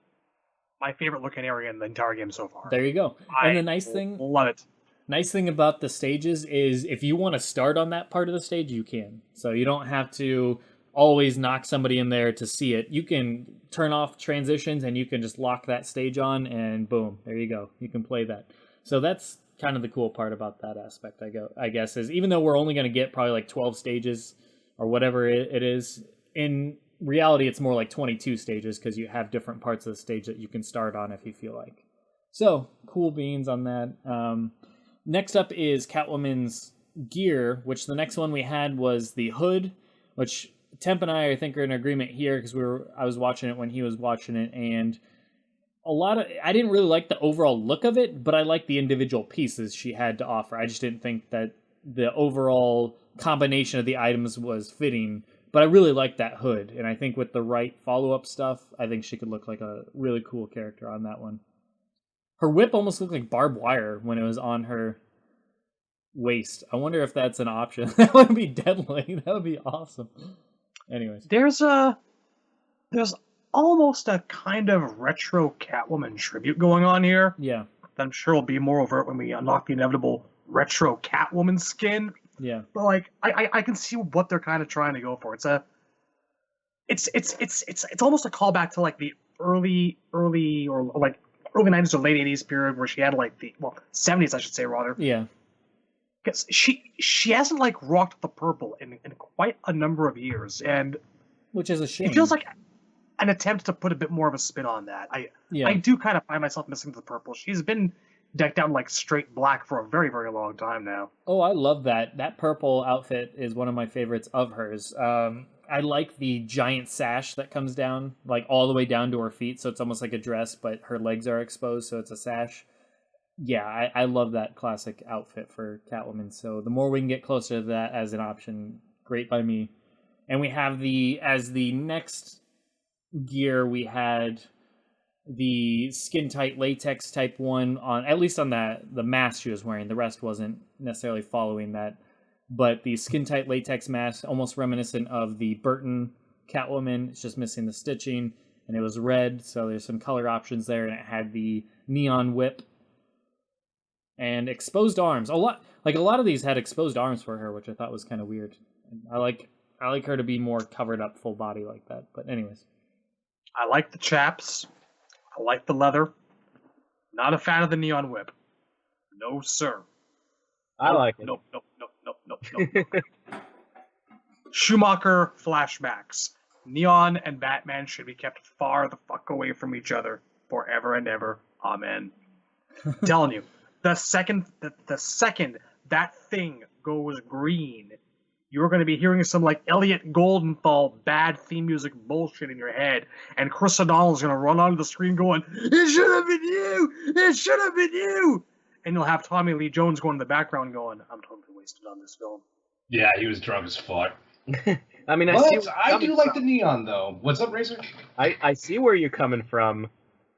my favorite looking area in the entire game so far. There you go. And the nice thing, love it. Nice thing about the stages is if you want to start on that part of the stage, you can. So you don't have to always knock somebody in there to see it. You can turn off transitions and you can just lock that stage on and boom, there you go. You can play that. So that's kind of the cool part about that aspect, I guess, is even though we're only going to get probably like 12 stages or whatever it is, in reality it's more like 22 stages because you have different parts of the stage that you can start on if you feel like. So, cool beans on that. Next up is Catwoman's gear, which the next one we had was the hood, which Temp and I think are in agreement here because I was watching it when he was watching it, and I didn't really like the overall look of it, but I liked the individual pieces she had to offer. I just didn't think that the overall combination of the items was fitting, but I really liked that hood, and I think with the right follow-up stuff, I think she could look like a really cool character on that one. Her whip almost looked like barbed wire when it was on her waist. I wonder if that's an option. That would be deadly. That would be awesome. Anyways. There's almost a kind of retro Catwoman tribute going on here. Yeah. I'm sure will be more overt when we unlock the inevitable retro Catwoman skin. Yeah. But like I can see what they're kind of trying to go for. It's almost a callback to like the early or like early 90s or late 80s period where she had like 70s I should say rather. Yeah. Because she hasn't like rocked the purple in quite a number of years, and which is a shame. It feels like an attempt to put a bit more of a spin on that. I do kind of find myself missing the purple. She's been decked out in like straight black for a very, very long time now. Oh, I love that. That purple outfit is one of my favorites of hers. I like the giant sash that comes down, like all the way down to her feet, so it's almost like a dress, but her legs are exposed, so it's a sash. Yeah, I love that classic outfit for Catwoman, so the more we can get closer to that as an option, great by me. And we have as the next gear, we had the skin-tight latex type one, on at least on the mask she was wearing. The rest wasn't necessarily following that. But the skin-tight latex mask, almost reminiscent of the Burton Catwoman. It's just missing the stitching, and it was red, so there's some color options there, and it had the neon whip and exposed arms. A lot of these had exposed arms for her, which I thought was kind of weird. I like her to be more covered up, full body like that. But anyways, I like the chaps. I like the leather. Not a fan of the neon whip. No, sir. I like it. Nope. Schumacher flashbacks. Neon and Batman should be kept far the fuck away from each other forever and ever. Amen. I'm telling you, the second that thing goes green, you're going to be hearing some like Elliot Goldenthal bad theme music bullshit in your head, and Chris O'Donnell's going to run onto the screen going, "It should have been you! It should have been you!" And you'll have Tommy Lee Jones going in the background going, "I'm totally wasted on this film." Yeah, he was drunk as fuck. I mean, But I do like the neon, though. What's up, Razor? I see where you're coming from,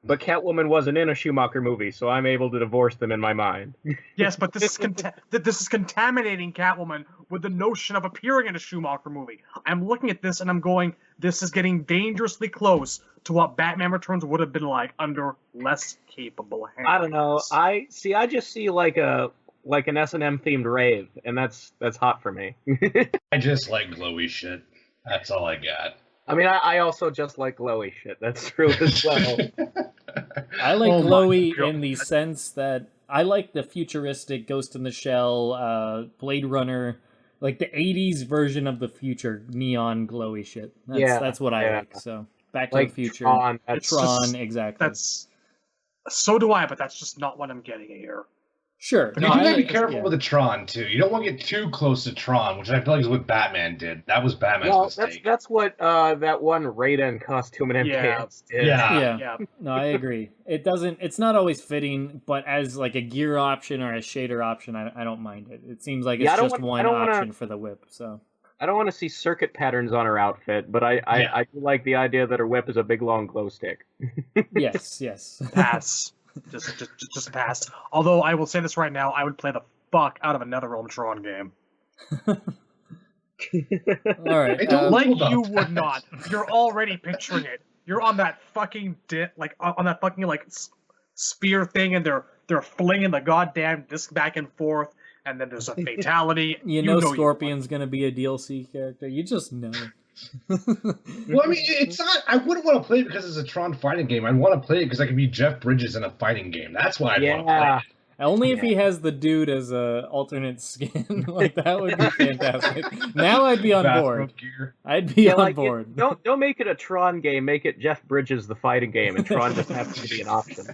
but Catwoman wasn't in a Schumacher movie, so I'm able to divorce them in my mind. Yes, but this is contaminating Catwoman with the notion of appearing in a Schumacher movie. I'm looking at this and I'm going, this is getting dangerously close to what Batman Returns would have been like under less capable hands. I don't know. I just see like an S&M themed rave, and that's hot for me. I just like glowy shit. That's all I got. I mean, I also just like glowy shit. That's true as well. I like glowy in the sense that I like the futuristic Ghost in the Shell, Blade Runner, like the 80s version of the future neon glowy shit. That's what I like. So Back to the Future. Tron, exactly. So do I, but that's just not what I'm getting here. Sure. But you do gotta be careful with the Tron, too. You don't want to get too close to Tron, which I feel like is what Batman did. That was Batman's mistake. That's what that one Raiden costume in MKX did. Yeah. No, I agree. It's not always fitting, but as like a gear option or a shader option, I don't mind it. It seems like it's just one option for the whip, so... I don't want to see circuit patterns on her outfit, but I do like the idea that her whip is a big long glow stick. Yes. Pass. Just pass. Although I will say this right now, I would play the fuck out of a NetherRealm Tron game. All right. You would not. You're already picturing it. You're on that fucking spear thing, and they're flinging the goddamn disc back and forth, and then there's a fatality. You know Scorpion's gonna be a DLC character. You just know. Well, I mean, it's not. I wouldn't want to play it because it's a Tron fighting game. I'd want to play it because I could be Jeff Bridges in a fighting game. That's why I'd want to play it. Only if he has the dude as a alternate skin. Like, that would be fantastic. Now I'd be on board. I'd be on board. Don't make it a Tron game. Make it Jeff Bridges the fighting game, and Tron just happens to be an option.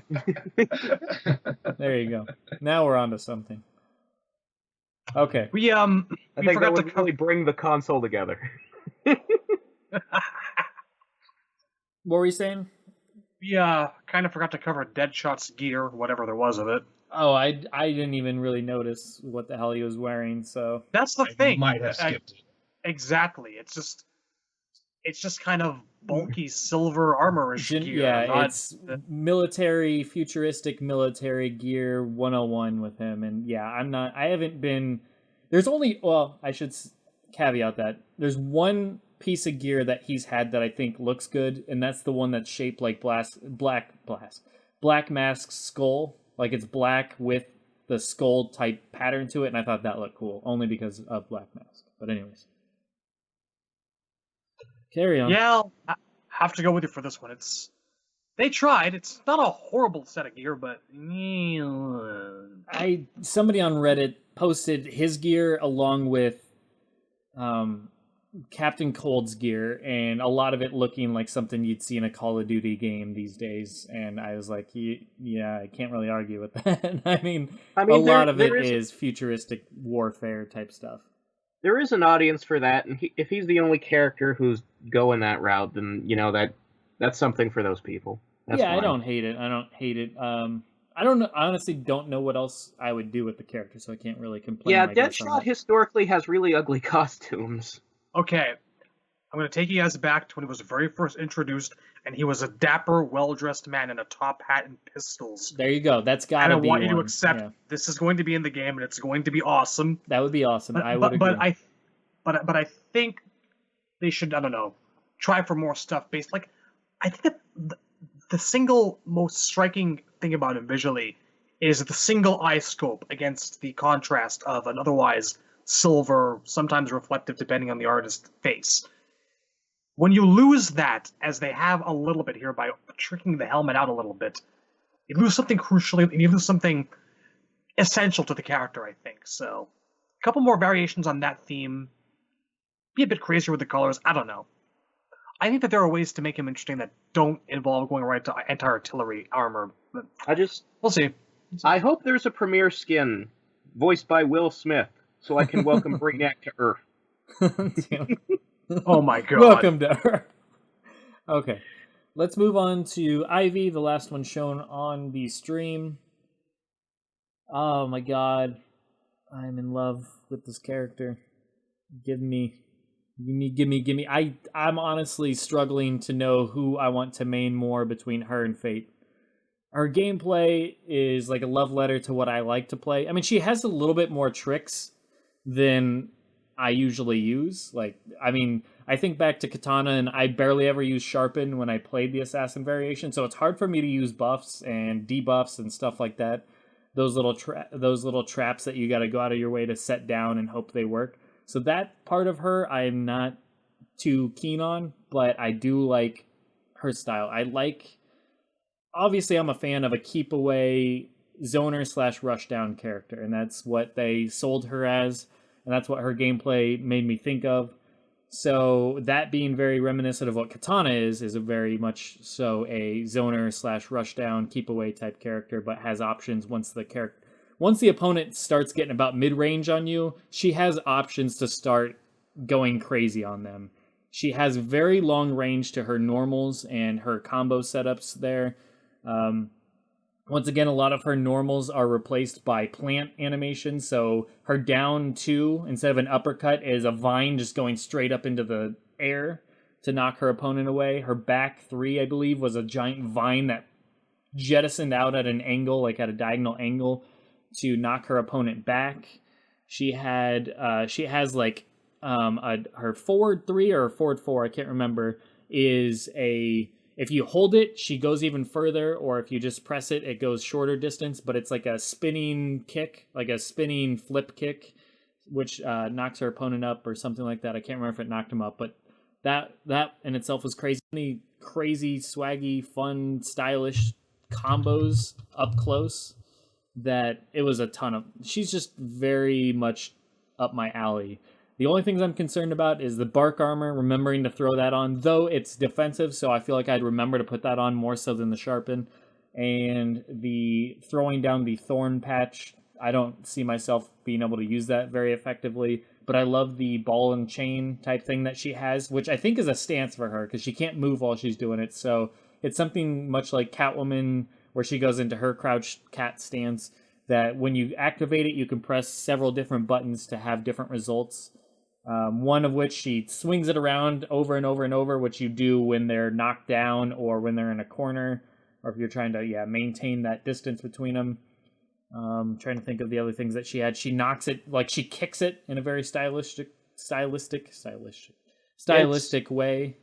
There you go. Now we're on to something. Okay. I think that would really bring the console together. What were you saying? We kind of forgot to cover Deadshot's gear, whatever there was of it. Oh, I didn't even really notice what the hell he was wearing, so... That's the thing. Might have skipped it. Exactly. It's just kind of bulky silver armor-ish gear. Yeah, it's military, futuristic military gear 101 with him, and yeah, I haven't been... There's only... Well, I should caveat that. There's one piece of gear that he's had that I think looks good, and that's the one that's shaped like Black Mask's skull. Like, it's black with the skull type pattern to it, and I thought that looked cool, only because of Black Mask. But anyways. Carry on. Yeah, I have to go with you for this one. They tried. It's not a horrible set of gear, but... Somebody on Reddit posted his gear along with Captain Cold's gear, and a lot of it looking like something you'd see in a Call of Duty game these days, and I was like, yeah, I can't really argue with that. I mean a lot of it is futuristic warfare type stuff. There is an audience for that, and if he's the only character who's going that route, then, that's something for those people. That's fine. I don't hate it. I don't know. I honestly don't know what else I would do with the character, so I can't really complain. Yeah, Deadshot historically has really ugly costumes. Okay, I'm going to take you guys back to when he was very first introduced, and he was a dapper, well-dressed man in a top hat and pistols. There you go. That's got to be. And I want you to accept this is going to be in the game, and it's going to be awesome. That would be awesome. I would agree. But I think they should, I don't know, try for more stuff based. Like, I think that the single most striking thing about him visually is the single eye scope against the contrast of an otherwise silver, sometimes reflective depending on the artist's face. When you lose that, as they have a little bit here by tricking the helmet out a little bit, you lose something crucial, and you lose something essential to the character, I think. So, a couple more variations on that theme. Be a bit crazier with the colors, I don't know. I think that there are ways to make him interesting that don't involve going right to anti-artillery armor. But we'll see. I hope there's a premiere skin voiced by Will Smith, so I can welcome Brainiac to Earth. Oh my god. Welcome to Earth. Okay. Let's move on to Ivy, the last one shown on the stream. Oh my god. I'm in love with this character. Give me Gimme. I'm honestly struggling to know who I want to main more between her and Fate. Her gameplay is like a love letter to what I like to play. I mean, she has a little bit more tricks than I usually use. Like, I mean, I think back to Katana, and I barely ever used Sharpen when I played the Assassin variation, so it's hard for me to use buffs and debuffs and stuff like that. Those little traps that you got to go out of your way to set down and hope they work. So that part of her I'm not too keen on, but I do like her style. Obviously I'm a fan of a keep away zoner / rush down character, and that's what they sold her as, and that's what her gameplay made me think of. So that being very reminiscent of what Katana is a very much so a zoner / rush down, keep away type character, but has options once the opponent starts getting about mid range on you. She has options to start going crazy on them. She has very long range to her normals and her combo setups there. Once again, a lot of her normals are replaced by plant animations, so her down 2, instead of an uppercut, is a vine just going straight up into the air to knock her opponent away. Her back 3, I believe, was a giant vine that jettisoned out at an angle, like at a diagonal angle, to knock her opponent back. She has like her forward 3 or forward 4, I can't remember, is if you hold it, she goes even further, or if you just press it, it goes shorter distance, but it's like a spinning kick, like a spinning flip kick, which knocks her opponent up or something like that. I can't remember if it knocked him up, but that in itself was crazy. Many crazy, swaggy, fun, stylish combos up close that it was a ton of. She's just very much up my alley. The only things I'm concerned about is the bark armor, remembering to throw that on, though it's defensive, so I feel like I'd remember to put that on more so than the sharpen. And the throwing down the thorn patch, I don't see myself being able to use that very effectively, but I love the ball and chain type thing that she has, which I think is a stance for her, because she can't move while she's doing it, so it's something much like Catwoman, where she goes into her crouch cat stance, that when you activate it, you can press several different buttons to have different results. One of which she swings it around over and over and over, which you do when they're knocked down or when they're in a corner, or if you're trying to maintain that distance between them. Trying to think of the other things that she had. She knocks it, like she kicks it in a very stylistic way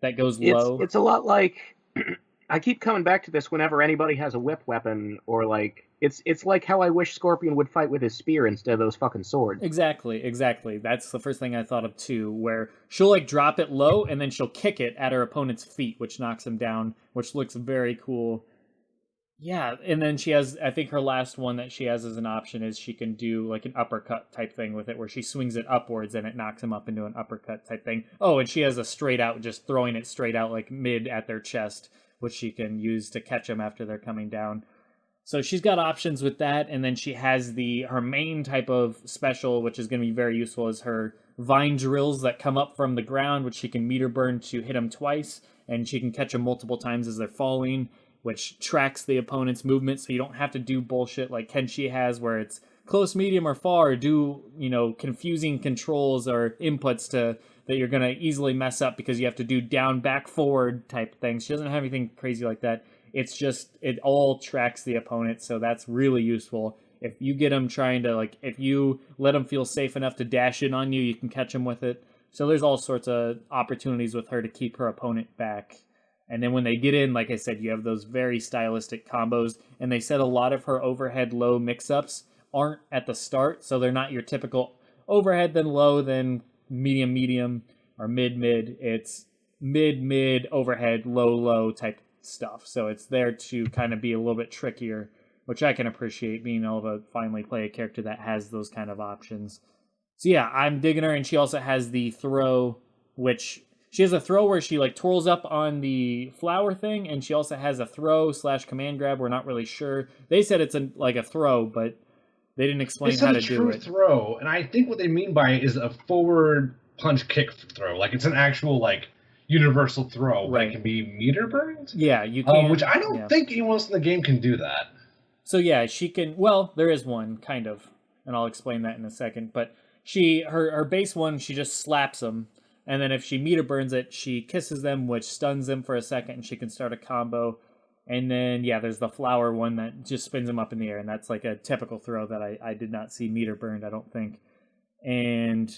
that goes low. It's a lot like I keep coming back to this whenever anybody has a whip weapon, or like it's like how I wish Scorpion would fight with his spear instead of those fucking swords. Exactly. That's the first thing I thought of too, where she'll like drop it low and then she'll kick it at her opponent's feet, which knocks him down, which looks very cool. Yeah, and then she has, I think her last one that she has as an option is she can do like an uppercut type thing with it, where she swings it upwards and it knocks him up into an uppercut type thing. Oh, and she has a straight out, just throwing it straight out like mid at their chest, which she can use to catch them after they're coming down. So she's got options with that, and then she has her main type of special, which is going to be very useful, is her vine drills that come up from the ground, which she can meter burn to hit them twice, and she can catch them multiple times as they're falling, which tracks the opponent's movement, so you don't have to do bullshit like Kenshi has, where it's close, medium, or far, or do, confusing controls or inputs that you're going to easily mess up because you have to do down, back, forward type things. She doesn't have anything crazy like that. It's just, it all tracks the opponent, so that's really useful. If you get them trying to, if you let them feel safe enough to dash in on you, you can catch them with it. So there's all sorts of opportunities with her to keep her opponent back. And then when they get in, like I said, you have those very stylistic combos, and they said a lot of her overhead low mix-ups aren't at the start, so they're not your typical overhead, then low, then medium, or mid. It's mid, overhead, low type stuff. So it's there to kind of be a little bit trickier, which I can appreciate, being able to finally play a character that has those kind of options. So yeah, I'm digging her, and she also has the throw, which she has a throw where she twirls up on the flower thing, and she also has a throw / command grab. We're not really sure. They said it's a throw, but they didn't explain how to do it. Throw, and I think what they mean by it is a forward punch kick throw. Like it's an actual universal throw, right? It can be meter burned. Yeah, you can. Which I don't think anyone else in the game can do that. So yeah, she can. Well, there is one kind of, and I'll explain that in a second. But her base one, she just slaps them, And then if she meter burns it, she kisses them, which stuns them for a second, and she can start a combo. And then, yeah, there's the flower one that just spins them up in the air, and that's like a typical throw that I did not see meter burned, I don't think. And,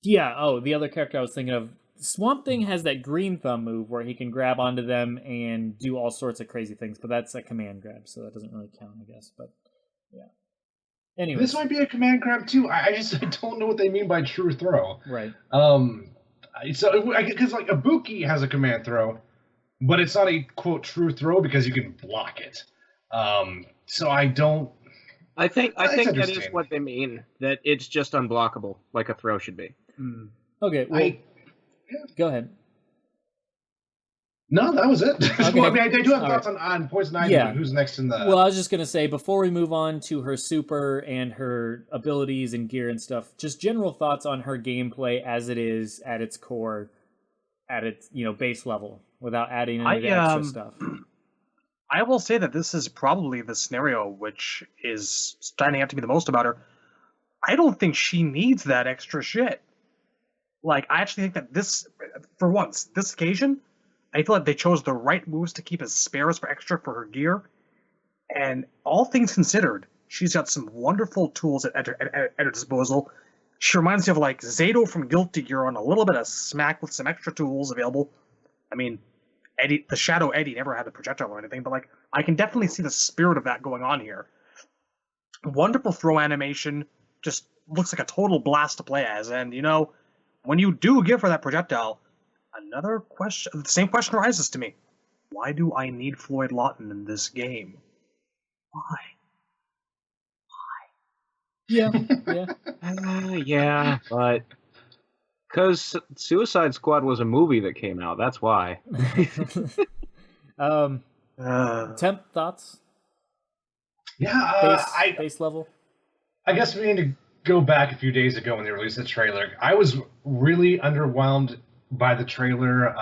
yeah, the other character I was thinking of, Swamp Thing has that green thumb move where he can grab onto them and do all sorts of crazy things, but that's a command grab, so that doesn't really count, I guess. But, yeah. Anyway, this might be a command grab too. I don't know what they mean by true throw. Right. So because like Ibuki has a command throw, but it's not a quote true throw because you can block it. So I don't. I think that is what they mean. That it's just unblockable, like a throw should be. Okay. Well, go ahead. No, that was it. Okay. Well, I do have thoughts on Poison Ivy. Yeah. Who's next in the... Well, I was just going to say, before we move on to her super and her abilities and gear and stuff, just general thoughts on her gameplay as it is at its core, at its base level, without adding any extra stuff. I will say that this is probably the scenario which is standing out to me the most about her. I don't think she needs that extra shit. Like, I actually think that this occasion, I feel like they chose the right moves to keep as spares for extra for her gear. And all things considered, she's got some wonderful tools at her disposal. She reminds me of like Zato from Guilty Gear on a little bit of smack with some extra tools available. I mean, the Shadow Eddie never had a projectile or anything, but like I can definitely see the spirit of that going on here. Wonderful throw animation, just looks like a total blast to play as. And when you do give her that projectile, another question, the same question arises to me. Why do I need Floyd Lawton in this game? Why? Yeah. Yeah, but because Suicide Squad was a movie that came out, that's why. Temp thoughts? Yeah, base level? I guess we need to go back a few days ago when they released the trailer. I was really underwhelmed by the trailer.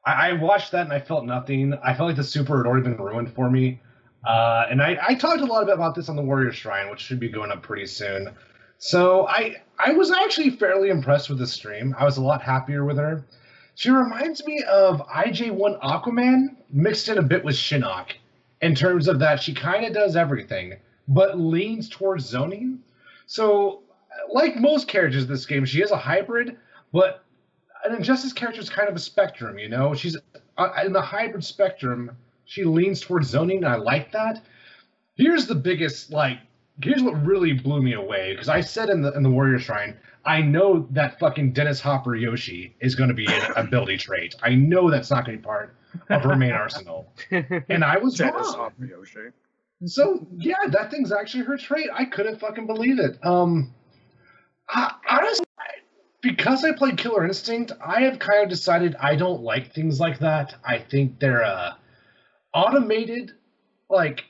I watched that and I felt nothing. I felt like the super had already been ruined for me. And I talked a lot about this on the Warrior Shrine, which should be going up pretty soon. So I was actually fairly impressed with the stream. I was a lot happier with her. She reminds me of IJ1 Aquaman mixed in a bit with Shinnok in terms of that she kind of does everything, but leans towards zoning. So like most characters in this game, she is a hybrid, but an Injustice character is kind of a spectrum, She's in the hybrid spectrum. She leans towards zoning, and I like that. Here's what really blew me away, because I said in the Warrior Shrine, I know that fucking Dennis Hopper Yoshi is going to be an ability trait. I know that's not going to be part of her main arsenal. And I was Dennis wrong. Hopper Yoshi. So, yeah, that thing's actually her trait. I couldn't fucking believe it. Honestly, because I played Killer Instinct, I have kind of decided I don't like things like that. I think they're automated,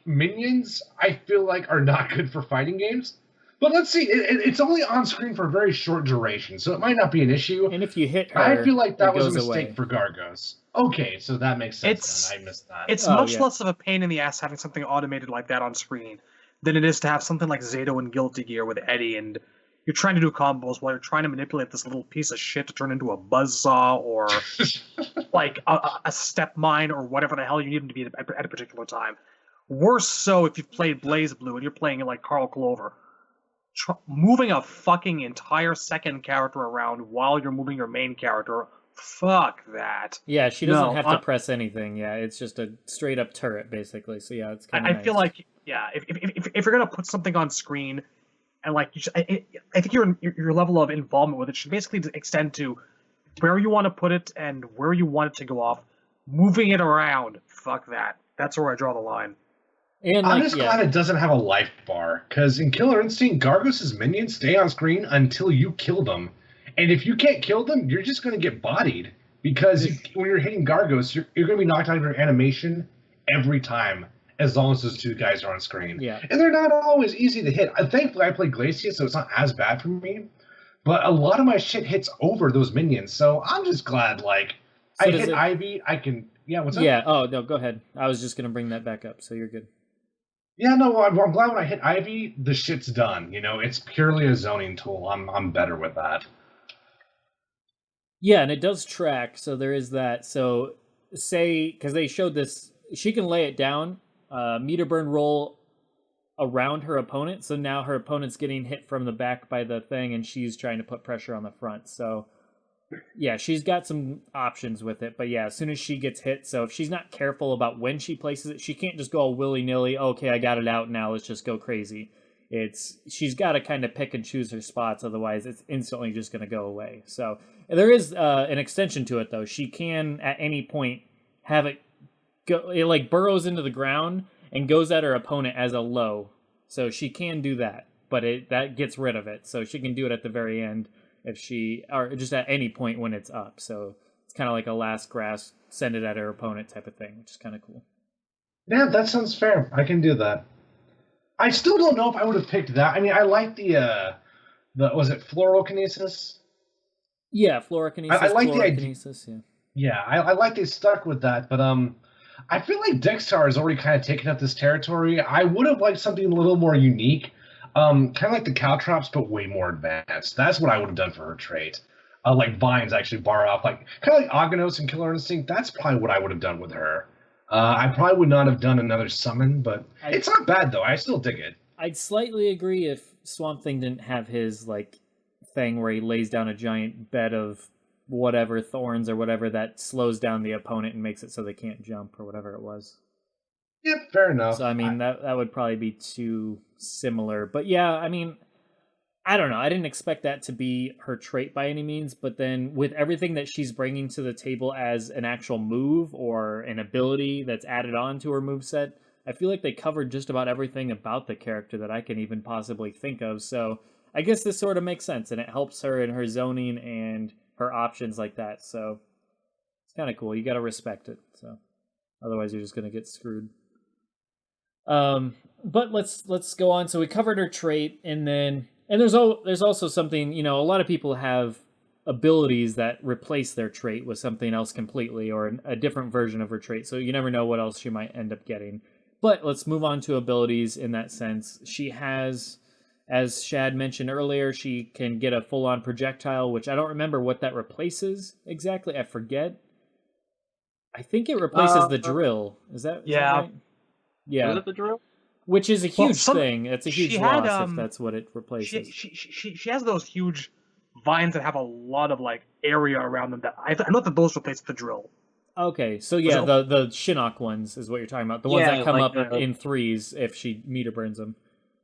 minions, I feel like are not good for fighting games. But let's see, it's only on screen for a very short duration, so it might not be an issue. And if you hit her, I feel like that was a mistake away. for Gargos. Okay, so that makes sense. I missed that. It's much less of a pain in the ass having something automated like that on screen than it is to have something like Zato and Guilty Gear with Eddie, and you're trying to do combos while you're trying to manipulate this little piece of shit to turn into a buzzsaw or like a step mine or whatever the hell you need him to be at a particular time. Worse so if you've played Blaze Blue and you're playing it like Carl Clover. Moving a fucking entire second character around while you're moving your main character, fuck that. Yeah, she doesn't have to press anything. Yeah, it's just a straight up turret basically. So yeah, it's kind of nice. I feel like if you're gonna put something on screen and I think your level of involvement with it should basically extend to where you want to put it and where you want it to go off. Moving it around, fuck that. That's where I draw the line. And I'm just glad it doesn't have a life bar, because in Killer Instinct, Gargos' minions stay on screen until you kill them. And if you can't kill them, you're just going to get bodied, because when you're hitting Gargos, you're going to be knocked out of your animation every time, as long as those two guys are on screen. Yeah. And they're not always easy to hit. Thankfully, I play Glacia, so it's not as bad for me. But a lot of my shit hits over those minions, so I'm just glad, I hit Ivy, I can... Yeah, what's up? Yeah, oh, no, go ahead. I was just going to bring that back up, so you're good. Yeah, no, I'm glad when I hit Ivy, the shit's done. It's purely a zoning tool. I'm better with that. Yeah, and it does track, so there is that. So say, because they showed this, she can lay it down, meter burn roll around her opponent, so now her opponent's getting hit from the back by the thing, and she's trying to put pressure on the front. So yeah, she's got some options with it, but yeah, as soon as she gets hit, so if she's not careful about when she places it, she can't just go all willy-nilly, okay, I got it out now, let's just go crazy. She's got to kind of pick and choose her spots, otherwise it's instantly just going to go away. So there is an extension to it, though. She can, at any point, have it go, it like burrows into the ground and goes at her opponent as a low. So she can do that, but that gets rid of it. So she can do it at the very end, or just at any point when it's up. So it's kind of like a last grasp, send it at her opponent type of thing, which is kind of cool. Yeah, that sounds fair. I can do that. I still don't know if I would have picked that. I mean, I like the was it fluorokinesis? Yeah, fluorokinesis. I like the idea. Yeah, I like they stuck with that, but I feel like Dexter has already kind of taken up this territory. I would have liked something a little more unique. Kind of like the Caltrops, but way more advanced. That's what I would have done for her trait. Like Vines actually bar off, like kind of like Aghanos and Killer Instinct. That's probably what I would have done with her. I probably would not have done another summon, but it's not bad though. I still dig it. I'd slightly agree if Swamp Thing didn't have his like thing where he lays down a giant bed of whatever thorns or whatever that slows down the opponent and makes it so they can't jump or whatever it was. Yep, fair enough. So I mean that would probably be too similar. But yeah, I mean, I don't know. I didn't expect that to be her trait by any means, but then with everything that she's bringing to the table as an actual move or an ability that's added on to her moveset, I feel like they covered just about everything about the character that I can even possibly think of. So I guess this sort of makes sense, and it helps her in her zoning and her options like that. So it's kind of cool. You got to respect it. So otherwise you're just going to get screwed. But let's go on. So we covered her trait, and there's also something, a lot of people have abilities that replace their trait with something else completely, or a different version of her trait. So you never know what else she might end up getting. But let's move on to abilities in that sense. She has, as Shad mentioned earlier, she can get a full-on projectile, which I don't remember what that replaces exactly. I forget. I think it replaces the drill. Is that right? Yeah. Was it the drill? Which is a huge thing. It's a huge loss if that's what it replaces. She has those huge vines that have a lot of like area around them. That I know that those replace the drill. Okay, so yeah, the Shinnok ones is what you're talking about. The ones that come like up in threes if she meter burns them.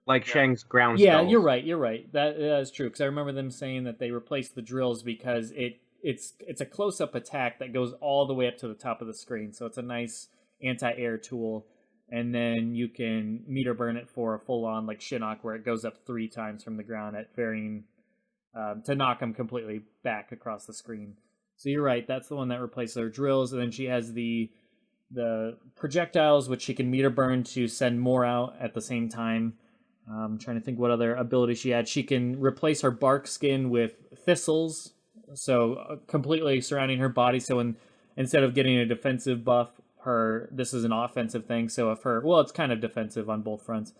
Like Shang's ground spells. Yeah, you're right. That is true, because I remember them saying that they replaced the drills because it's a close-up attack that goes all the way up to the top of the screen, so it's a nice anti-air tool. And then you can meter burn it for a full-on like Shinnok, where it goes up 3 times from the ground at varying to knock them completely back across the screen. So you're right, that's the one that replaces her drills. And then she has the projectiles, which she can meter burn to send more out at the same time. I'm trying to think what other ability she had. She can replace her bark skin with thistles, so completely surrounding her body. So instead of getting a defensive buff, this is an offensive thing. So it's kind of defensive on both fronts.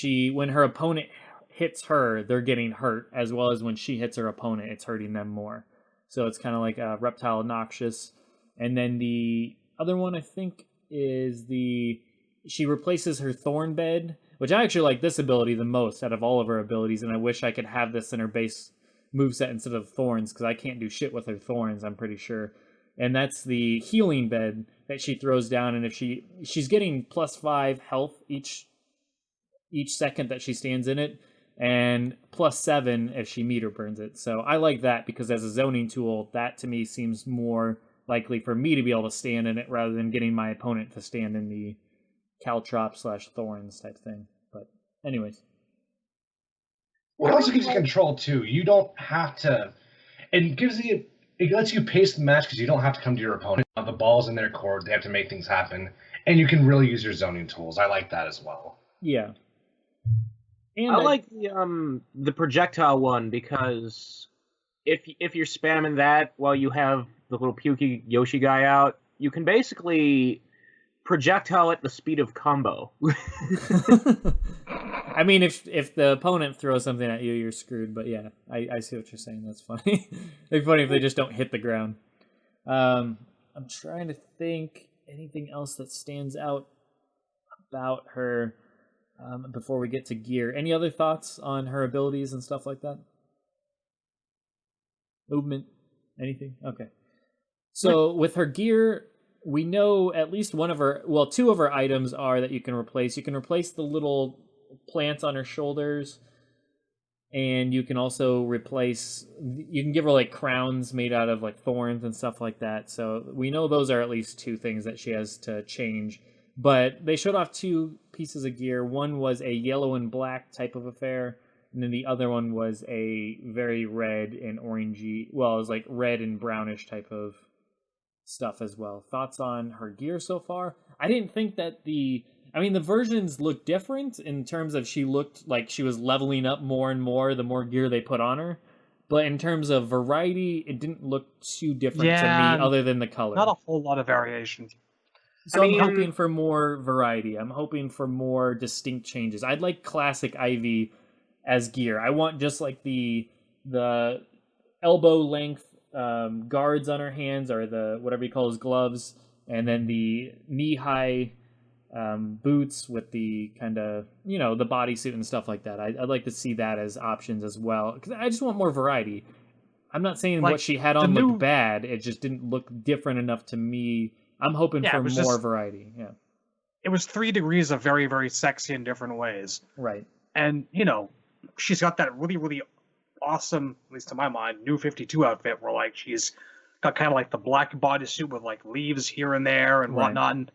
When her opponent hits her, they're getting hurt, as well as when she hits her opponent, it's hurting them more. So it's kind of like a reptile noxious. And then the other one I think is she replaces her thorn bed, which I actually like this ability the most out of all of her abilities, and I wish I could have this in her base moveset instead of thorns, because I can't do shit with her thorns, I'm pretty sure. And that's the healing bed that she throws down, and if she's getting +5 health each second that she stands in it, and +7 if she meter burns it. So I like that, because as a zoning tool, that to me seems more likely for me to be able to stand in it rather than getting my opponent to stand in the Caltrop/Thorns type thing. But anyways. Well, it also gives you control too. You don't have to. It lets you pace the match because you don't have to come to your opponent. The ball's in their court. They have to make things happen, and you can really use your zoning tools. I like that as well. Yeah. And I like the projectile one, because if you're spamming that while you have the little pukey Yoshi guy out, you can basically projectile at the speed of combo. I mean, if the opponent throws something at you, you're screwed. But yeah, I see what you're saying. That's funny. It'd be funny if they just don't hit the ground. I'm trying to think anything else that stands out about her before we get to gear. Any other thoughts on her abilities and stuff like that? Movement? Anything? Okay. So with her gear, we know at least two of her items are that you can replace. You can replace the little plants on her shoulders, and you can also you can give her like crowns made out of like thorns and stuff like that. So we know those are at least two things that she has to change. But they showed off two pieces of gear. One was a yellow and black type of affair, and then the other one was a very red and orangey, well, it was like red and brownish type of stuff as well. Thoughts on her gear so far? I didn't think that the versions look different in terms of she looked like she was leveling up more and more the more gear they put on her. But in terms of variety, it didn't look too different to me other than the color. Not a whole lot of variation. So I'm hoping for more variety. I'm hoping for more distinct changes. I'd like classic Ivy as gear. I want just like the elbow length guards on her hands, or the whatever you call those gloves, and then the knee-high boots with the kind of, the bodysuit and stuff like that. I'd like to see that as options as well, because I just want more variety. I'm not saying what she had on looked bad. It just didn't look different enough to me. I'm hoping for more variety. Yeah. It was 3 degrees of very, very sexy in different ways. Right. And, she's got that really, really awesome, at least to my mind, New 52 outfit where, like, she's got kind of like the black bodysuit with, like, leaves here and there and whatnot. And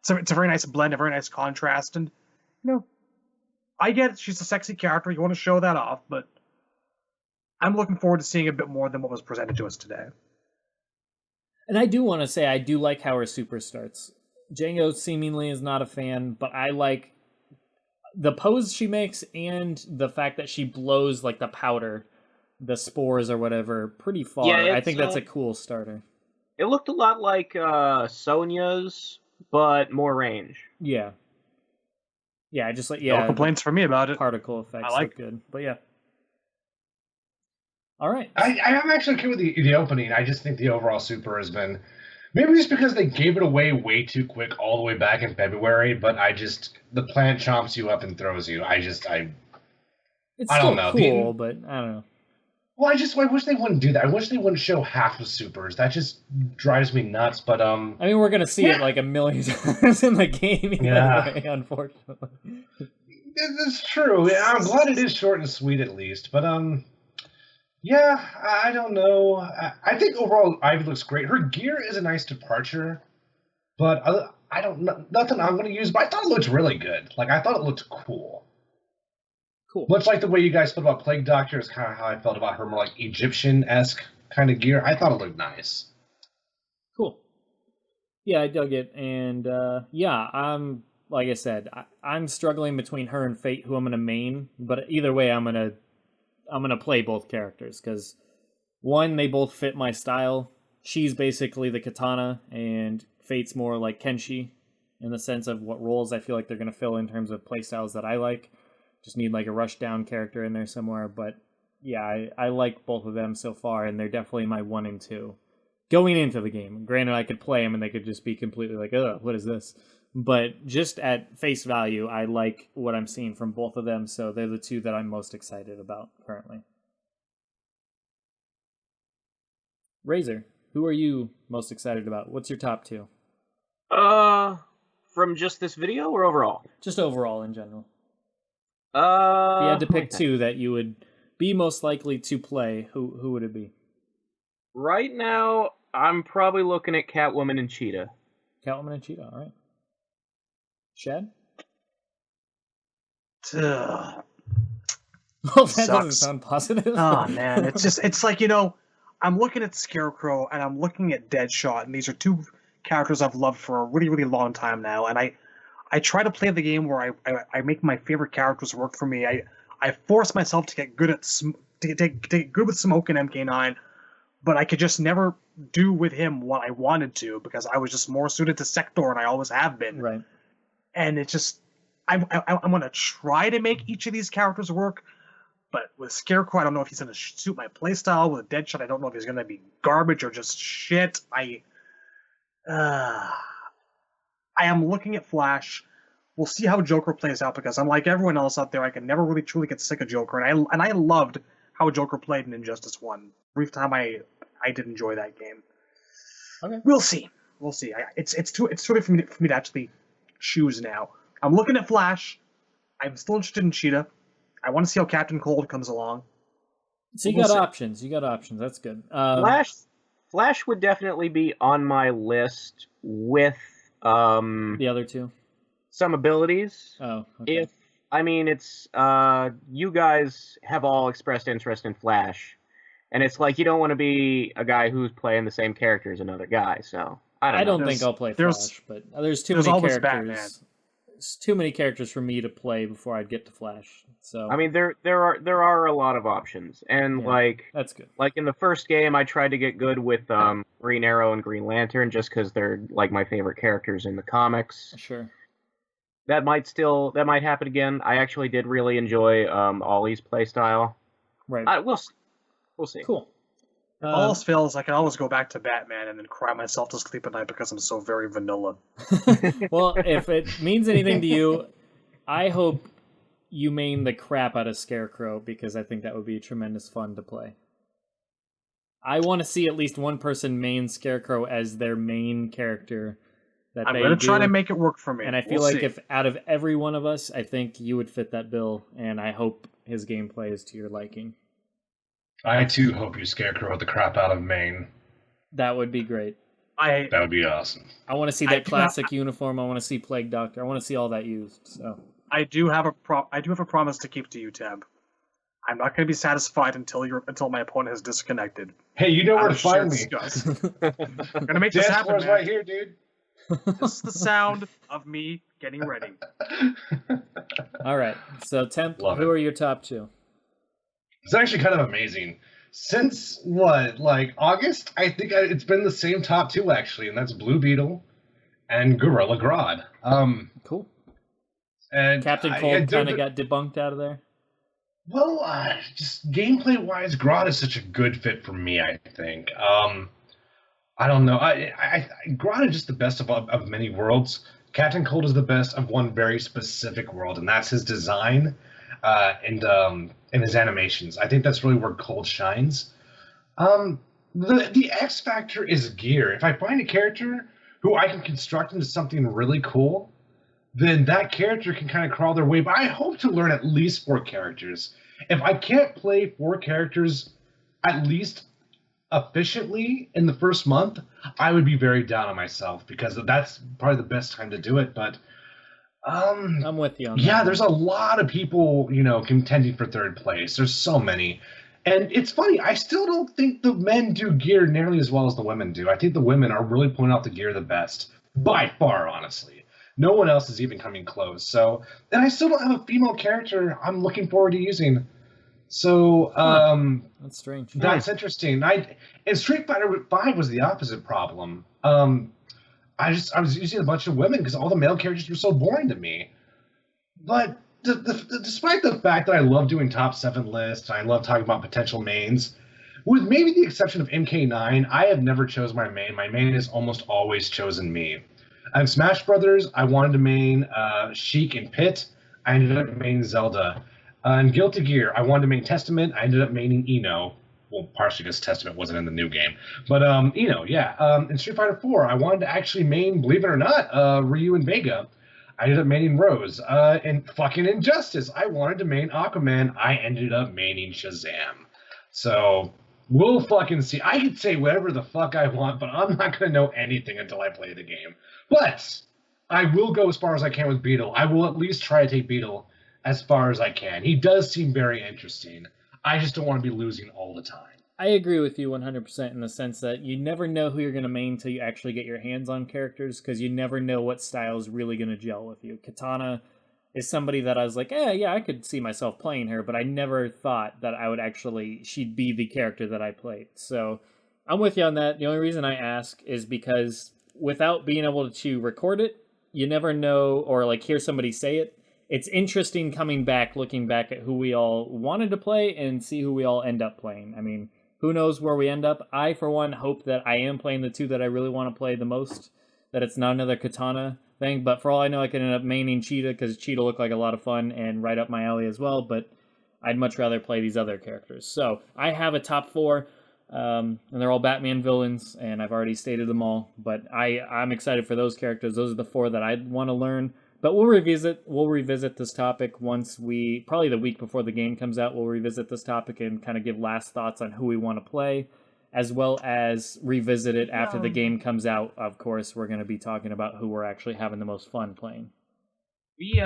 so it's a very nice blend, a very nice contrast. And, I get it. She's a sexy character. You want to show that off, but I'm looking forward to seeing a bit more than what was presented to us today. And I do want to say I do like how her super starts. Django seemingly is not a fan, but I like the pose she makes and the fact that she blows like the powder, the spores or whatever, pretty far. Yeah, I think that's a cool starter. It looked a lot like Sonya's, but more range. Yeah. Yeah, just like no complaints from me about it. Particle effects look good, but yeah. All right. I am actually okay with the opening. I just think the overall super has been, maybe just because they gave it away way too quick all the way back in February, but the plant chomps you up and throws you. It's I don't know. Cool, but I don't know. Well, I wish they wouldn't do that. I wish they wouldn't show half of supers. That just drives me nuts. But we're gonna see it like a million times in the game. Way, unfortunately. It's true. I'm glad it is short and sweet at least. But yeah, I don't know. I think overall Ivy looks great. Her gear is a nice departure, but I don't know, nothing I'm going to use. But I thought it looked really good. Like, I thought it looked cool. Cool. Much like the way you guys felt about Plague Doctor is kind of how I felt about her more like Egyptian-esque kind of gear. I thought it looked nice. Cool. Yeah, I dug it, and I'm like I said, I'm struggling between her and Fate, who I'm going to main. But either way, I'm gonna play both characters because, one, they both fit my style. She's basically the katana, and Fate's more like Kenshi in the sense of what roles I feel like they're gonna fill in terms of playstyles that I like. Just need like a rush down character in there somewhere. But yeah, I like both of them so far, and they're definitely my 1 and 2 going into the game. Granted, I could play them and they could just be completely like, oh, what is this? But just at face value, I like what I'm seeing from both of them, so they're the two that I'm most excited about currently. Razor, who are you most excited about? What's your top 2? From just this video or overall? Just overall in general. If you had to pick 2 that you would be most likely to play, who would it be? Right now, I'm probably looking at Catwoman and Cheetah. Catwoman and Cheetah, all right. Shad? Well, that doesn't sound positive. Oh, man. It's like, I'm looking at Scarecrow and I'm looking at Deadshot, and these are 2 characters I've loved for a really, really long time now. And I try to play the game where I make my favorite characters work for me. I force myself to get good at to get good with Smoke and MK9, but I could just never do with him what I wanted to because I was just more suited to Sector, and I always have been. Right. And it's just, I'm going to try to make each of these characters work. But with Scarecrow, I don't know if he's going to suit my playstyle. With Deadshot, I don't know if he's going to be garbage or just shit. I am looking at Flash. We'll see how Joker plays out, because I'm like everyone else out there. I can never really truly get sick of Joker, and I loved how Joker played in Injustice 1. Brief time I did enjoy that game. Okay. We'll see. It's too early for me to actually choose now. I'm looking at Flash. I'm still interested in Cheetah. I want to see how Captain Cold comes along. So you got options. You got options. That's good. Flash would definitely be on my list with the other two. Some abilities. Oh, okay. It's you guys have all expressed interest in Flash, and it's like you don't want to be a guy who's playing the same character as another guy. So I don't think I'll play Flash, but there's too many characters. Batman. It's too many characters for me to play before I'd get to Flash. So there are a lot of options, and that's good. Like in the first game, I tried to get good with Green Arrow and Green Lantern just because they're like my favorite characters in the comics. Sure. That might happen again. I actually did really enjoy Ollie's playstyle. Right. We'll see. Cool. If all else fails, I can always go back to Batman and then cry myself to sleep at night because I'm so very vanilla. Well, if it means anything to you, I hope you main the crap out of Scarecrow, because I think that would be tremendous fun to play. I want to see at least one person main Scarecrow as their main character. I'm going to try to make it work for me. And I feel if out of every one of us, I think you would fit that bill, and I hope his gameplay is to your liking. I too hope you Scarecrow the crap out of Maine. That would be great. That would be awesome. I want to see that classic uniform. I want to see Plague Doctor. I want to see all that used. So I do have a promise to keep to you, Tab. I'm not going to be satisfied until my opponent has disconnected. Hey, you know where to find me. I'm going to make this happen, man. Right here, dude. This is the sound of me getting ready. All right. So, Temp, who are your top two? It's actually kind of amazing. Since August, I think it's been the same top two, actually, and that's Blue Beetle and Gorilla Grodd. Cool. And Captain Cold kind of got debunked out of there? Well, just gameplay-wise, Grodd is such a good fit for me, I think. I don't know. Grodd is just the best of many worlds. Captain Cold is the best of one very specific world, and that's his design and his animations. I think that's really where Cold shines. The X factor is gear. If I find a character who I can construct into something really cool, then that character can kind of crawl their way. But I hope to learn at least 4 characters. If I can't play 4 characters at least efficiently in the first month, I would be very down on myself, because that's probably the best time to do it. But I'm with you on that. Yeah, there's a lot of people, contending for third place. There's so many. And it's funny, I still don't think the men do gear nearly as well as the women do. I think the women are really pulling off the gear the best. By far, honestly. No one else is even coming close. So, and I still don't have a female character I'm looking forward to using. So, that's strange. That's interesting. And Street Fighter V was the opposite problem. I was using a bunch of women because all the male characters were so boring to me. But despite the fact that I love doing top 7 lists, and I love talking about potential mains, with maybe the exception of MK9, I have never chosen my main. My main has almost always chosen me. On Smash Brothers, I wanted to main Sheik and Pit. I ended up maining Zelda. In Guilty Gear, I wanted to main Testament. I ended up maining Eno. Well, partially because Testament wasn't in the new game. But Eno, yeah. In Street Fighter 4, I wanted to actually main, believe it or not, Ryu and Vega. I ended up maining Rose. In fucking Injustice, I wanted to main Aquaman. I ended up maining Shazam. So, we'll fucking see. I can say whatever the fuck I want, but I'm not going to know anything until I play the game. But I will go as far as I can with Beetle. I will at least try to take Beetle as far as I can. He does seem very interesting. I just don't want to be losing all the time. I agree with you 100% in the sense that you never know who you're going to main until you actually get your hands on characters, because you never know what style is really going to gel with you. Katana is somebody that I was like, yeah, I could see myself playing her, but I never thought that she'd be the character that I played. So I'm with you on that. The only reason I ask is because without being able to record it, you never know, or hear somebody say it, it's interesting coming back, looking back at who we all wanted to play and see who we all end up playing. I mean, who knows where we end up? I, for one, hope that I am playing the two that I really want to play the most, that it's not another Katana thing. But for all I know, I could end up maining Cheetah, because Cheetah looked like a lot of fun and right up my alley as well. But I'd much rather play these other characters. So I have a top 4, and they're all Batman villains, and I've already stated them all. But I'm excited for those characters. Those are the 4 that I want to learn. But we'll revisit this topic once probably the week before the game comes out, we'll revisit this topic and kind of give last thoughts on who we want to play, as well as revisit it after the game comes out. Of course, we're going to be talking about who we're actually having the most fun playing. We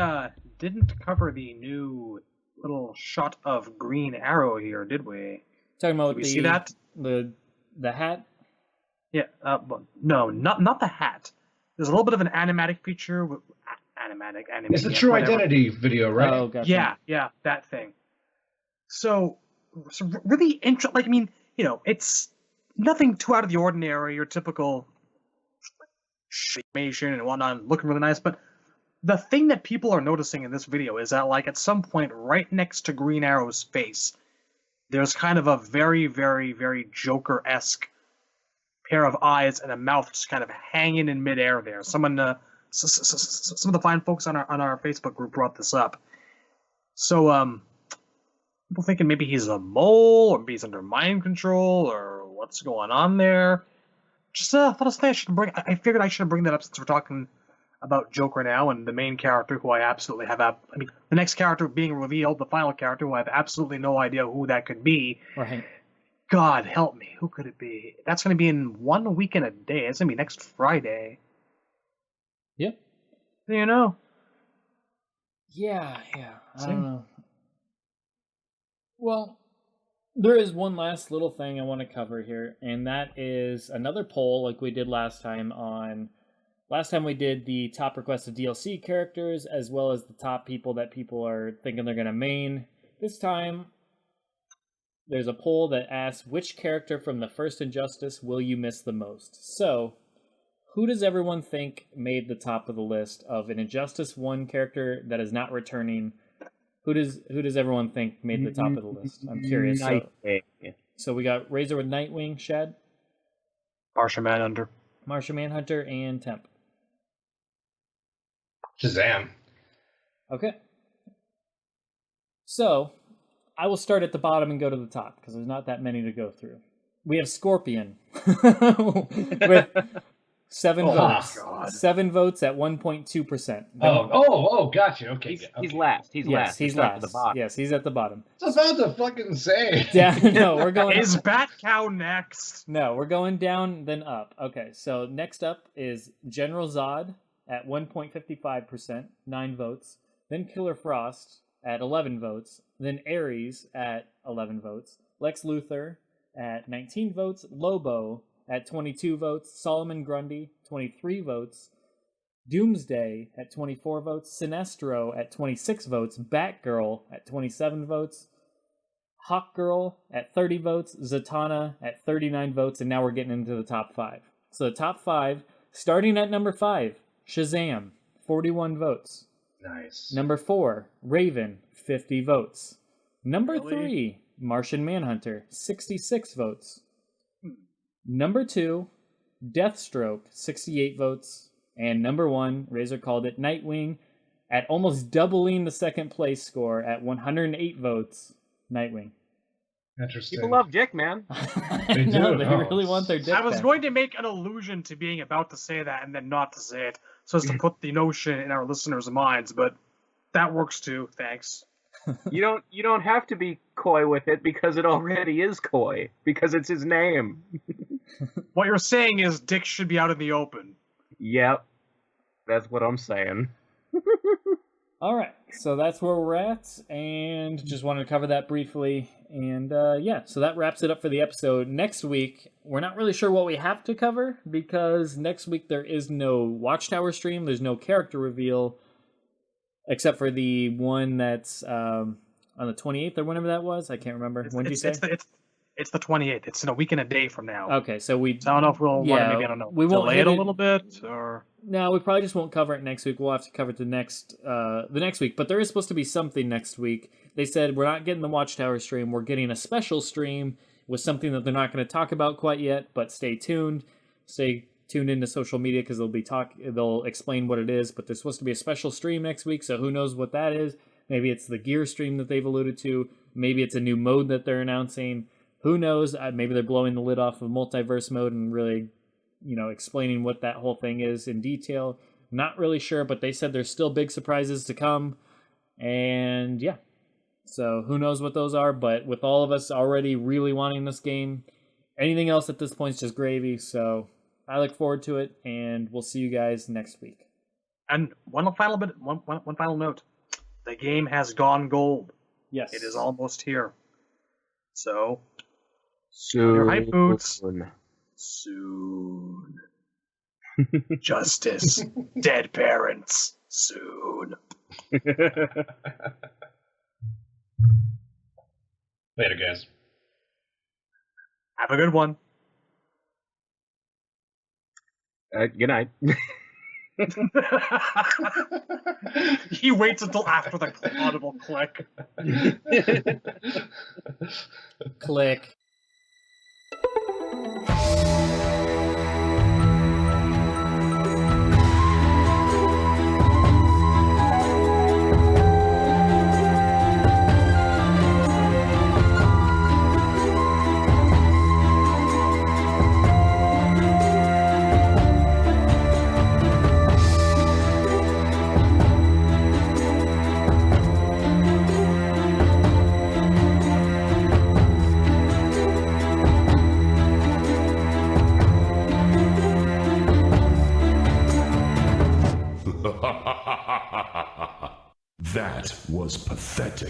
didn't cover the new little shot of Green Arrow here, did we? Talking about did we see that? The hat? Yeah, no, not the hat. There's a little bit of an animatic feature with It's the True Identity video, right? Oh, gotcha. Yeah, that thing. So really interesting. Like, I mean, it's nothing too out of the ordinary. Your typical animation and whatnot, looking really nice. But the thing that people are noticing in this video is that, like, at some point, right next to Green Arrow's face, there's kind of a very, very, very Joker-esque pair of eyes and a mouth just kind of hanging in midair there. Some of the fine folks on our Facebook group brought this up. So people thinking maybe he's a mole, or maybe he's under mind control, or what's going on there. Just thought of something I figured I should bring that up since we're talking about Joker now, and the main character who I absolutely have. I mean, the next character being revealed, the final character who I have absolutely no idea who that could be. Right. God help me, who could it be? That's going to be in 1 week and a day. It's going to be next Friday. Yep. You know. Yeah. I don't know. Well, there is one last little thing I want to cover here, and that is another poll like we did last time. Last time we did the top requested DLC characters, as well as the top people that people are thinking they're going to main. This time, there's a poll that asks, which character from the first Injustice will you miss the most? So, who does everyone think made the top of the list of an Injustice 1 character that is not returning? Who does everyone think made the top of the list? I'm curious. So we got Razor with Nightwing, Shed, Martian Manhunter, and Temp. Shazam. Okay. So, I will start at the bottom and go to the top, because there's not that many to go through. We have Scorpion with 7 votes. God. 7 votes at 1.2%. Gotcha. Okay. He's last. He's last. He's last. At the bottom. Yes, he's at the bottom. I was about to fucking say. Yeah, no, we're going. Is Bat Cow next? No, we're going down, then up. Okay, so next up is General Zod at 1.55%, 9 votes. Then Killer Frost at 11 votes. Then Ares at 11 votes. Lex Luthor at 19 votes. Lobo at 22 votes. Solomon Grundy, 23 votes. Doomsday at 24 votes. Sinestro at 26 votes. Batgirl at 27 votes. Hawkgirl at 30 votes. Zatanna at 39 votes. And now we're getting into the top 5. So the top 5, starting at number 5, Shazam, 41 votes. Nice. Number 4, Raven, 50 votes. Number 3, Martian Manhunter, 66 votes. Number 2, Deathstroke, 68 votes. And number 1, Razor called it, Nightwing, at almost doubling the second place score at 108 votes. Nightwing. Interesting. People love Dick, man. They do. They really want their Dick. I was back. going to make an allusion to being about to say that and then not to say it, so as to put the notion in our listeners' minds, but that works too. Thanks. You don't have to be coy with it, because it already is coy, because it's his name. What you're saying is Dick should be out in the open. Yep. That's what I'm saying. All right, so that's where we're at, and just wanted to cover that briefly. And so that wraps it up for the episode. Next week, we're not really sure what we have to cover, because next week there is no Watchtower stream, there's no character reveal, except for the one that's on the 28th or whenever that was. I can't remember. When did you say? It's the 28th. It's in a week and a day from now. Okay, so I don't know if we'll want to maybe, I don't know, we won't delay hit it a little bit, or... No, we probably just won't cover it next week. We'll have to cover it the next week. But there is supposed to be something next week. They said we're not getting the Watchtower stream. We're getting a special stream with something that they're not going to talk about quite yet. But stay tuned. Stay tuned into social media because they'll explain what it is. But there's supposed to be a special stream next week. So who knows what that is? Maybe it's the gear stream that they've alluded to. Maybe it's a new mode that they're announcing. Who knows? Maybe they're blowing the lid off of multiverse mode and really, explaining what that whole thing is in detail. Not really sure, but they said there's still big surprises to come. And yeah, so who knows what those are, but with all of us already really wanting this game, anything else at this point is just gravy. So I look forward to it, and we'll see you guys next week. And one final note. The game has gone gold. Yes. It is almost here. So... Soon. Your hype boots. Soon. Justice. Dead parents. Soon. Later, guys. Have a good one. Good night. He waits until after the audible click. Click. That was pathetic.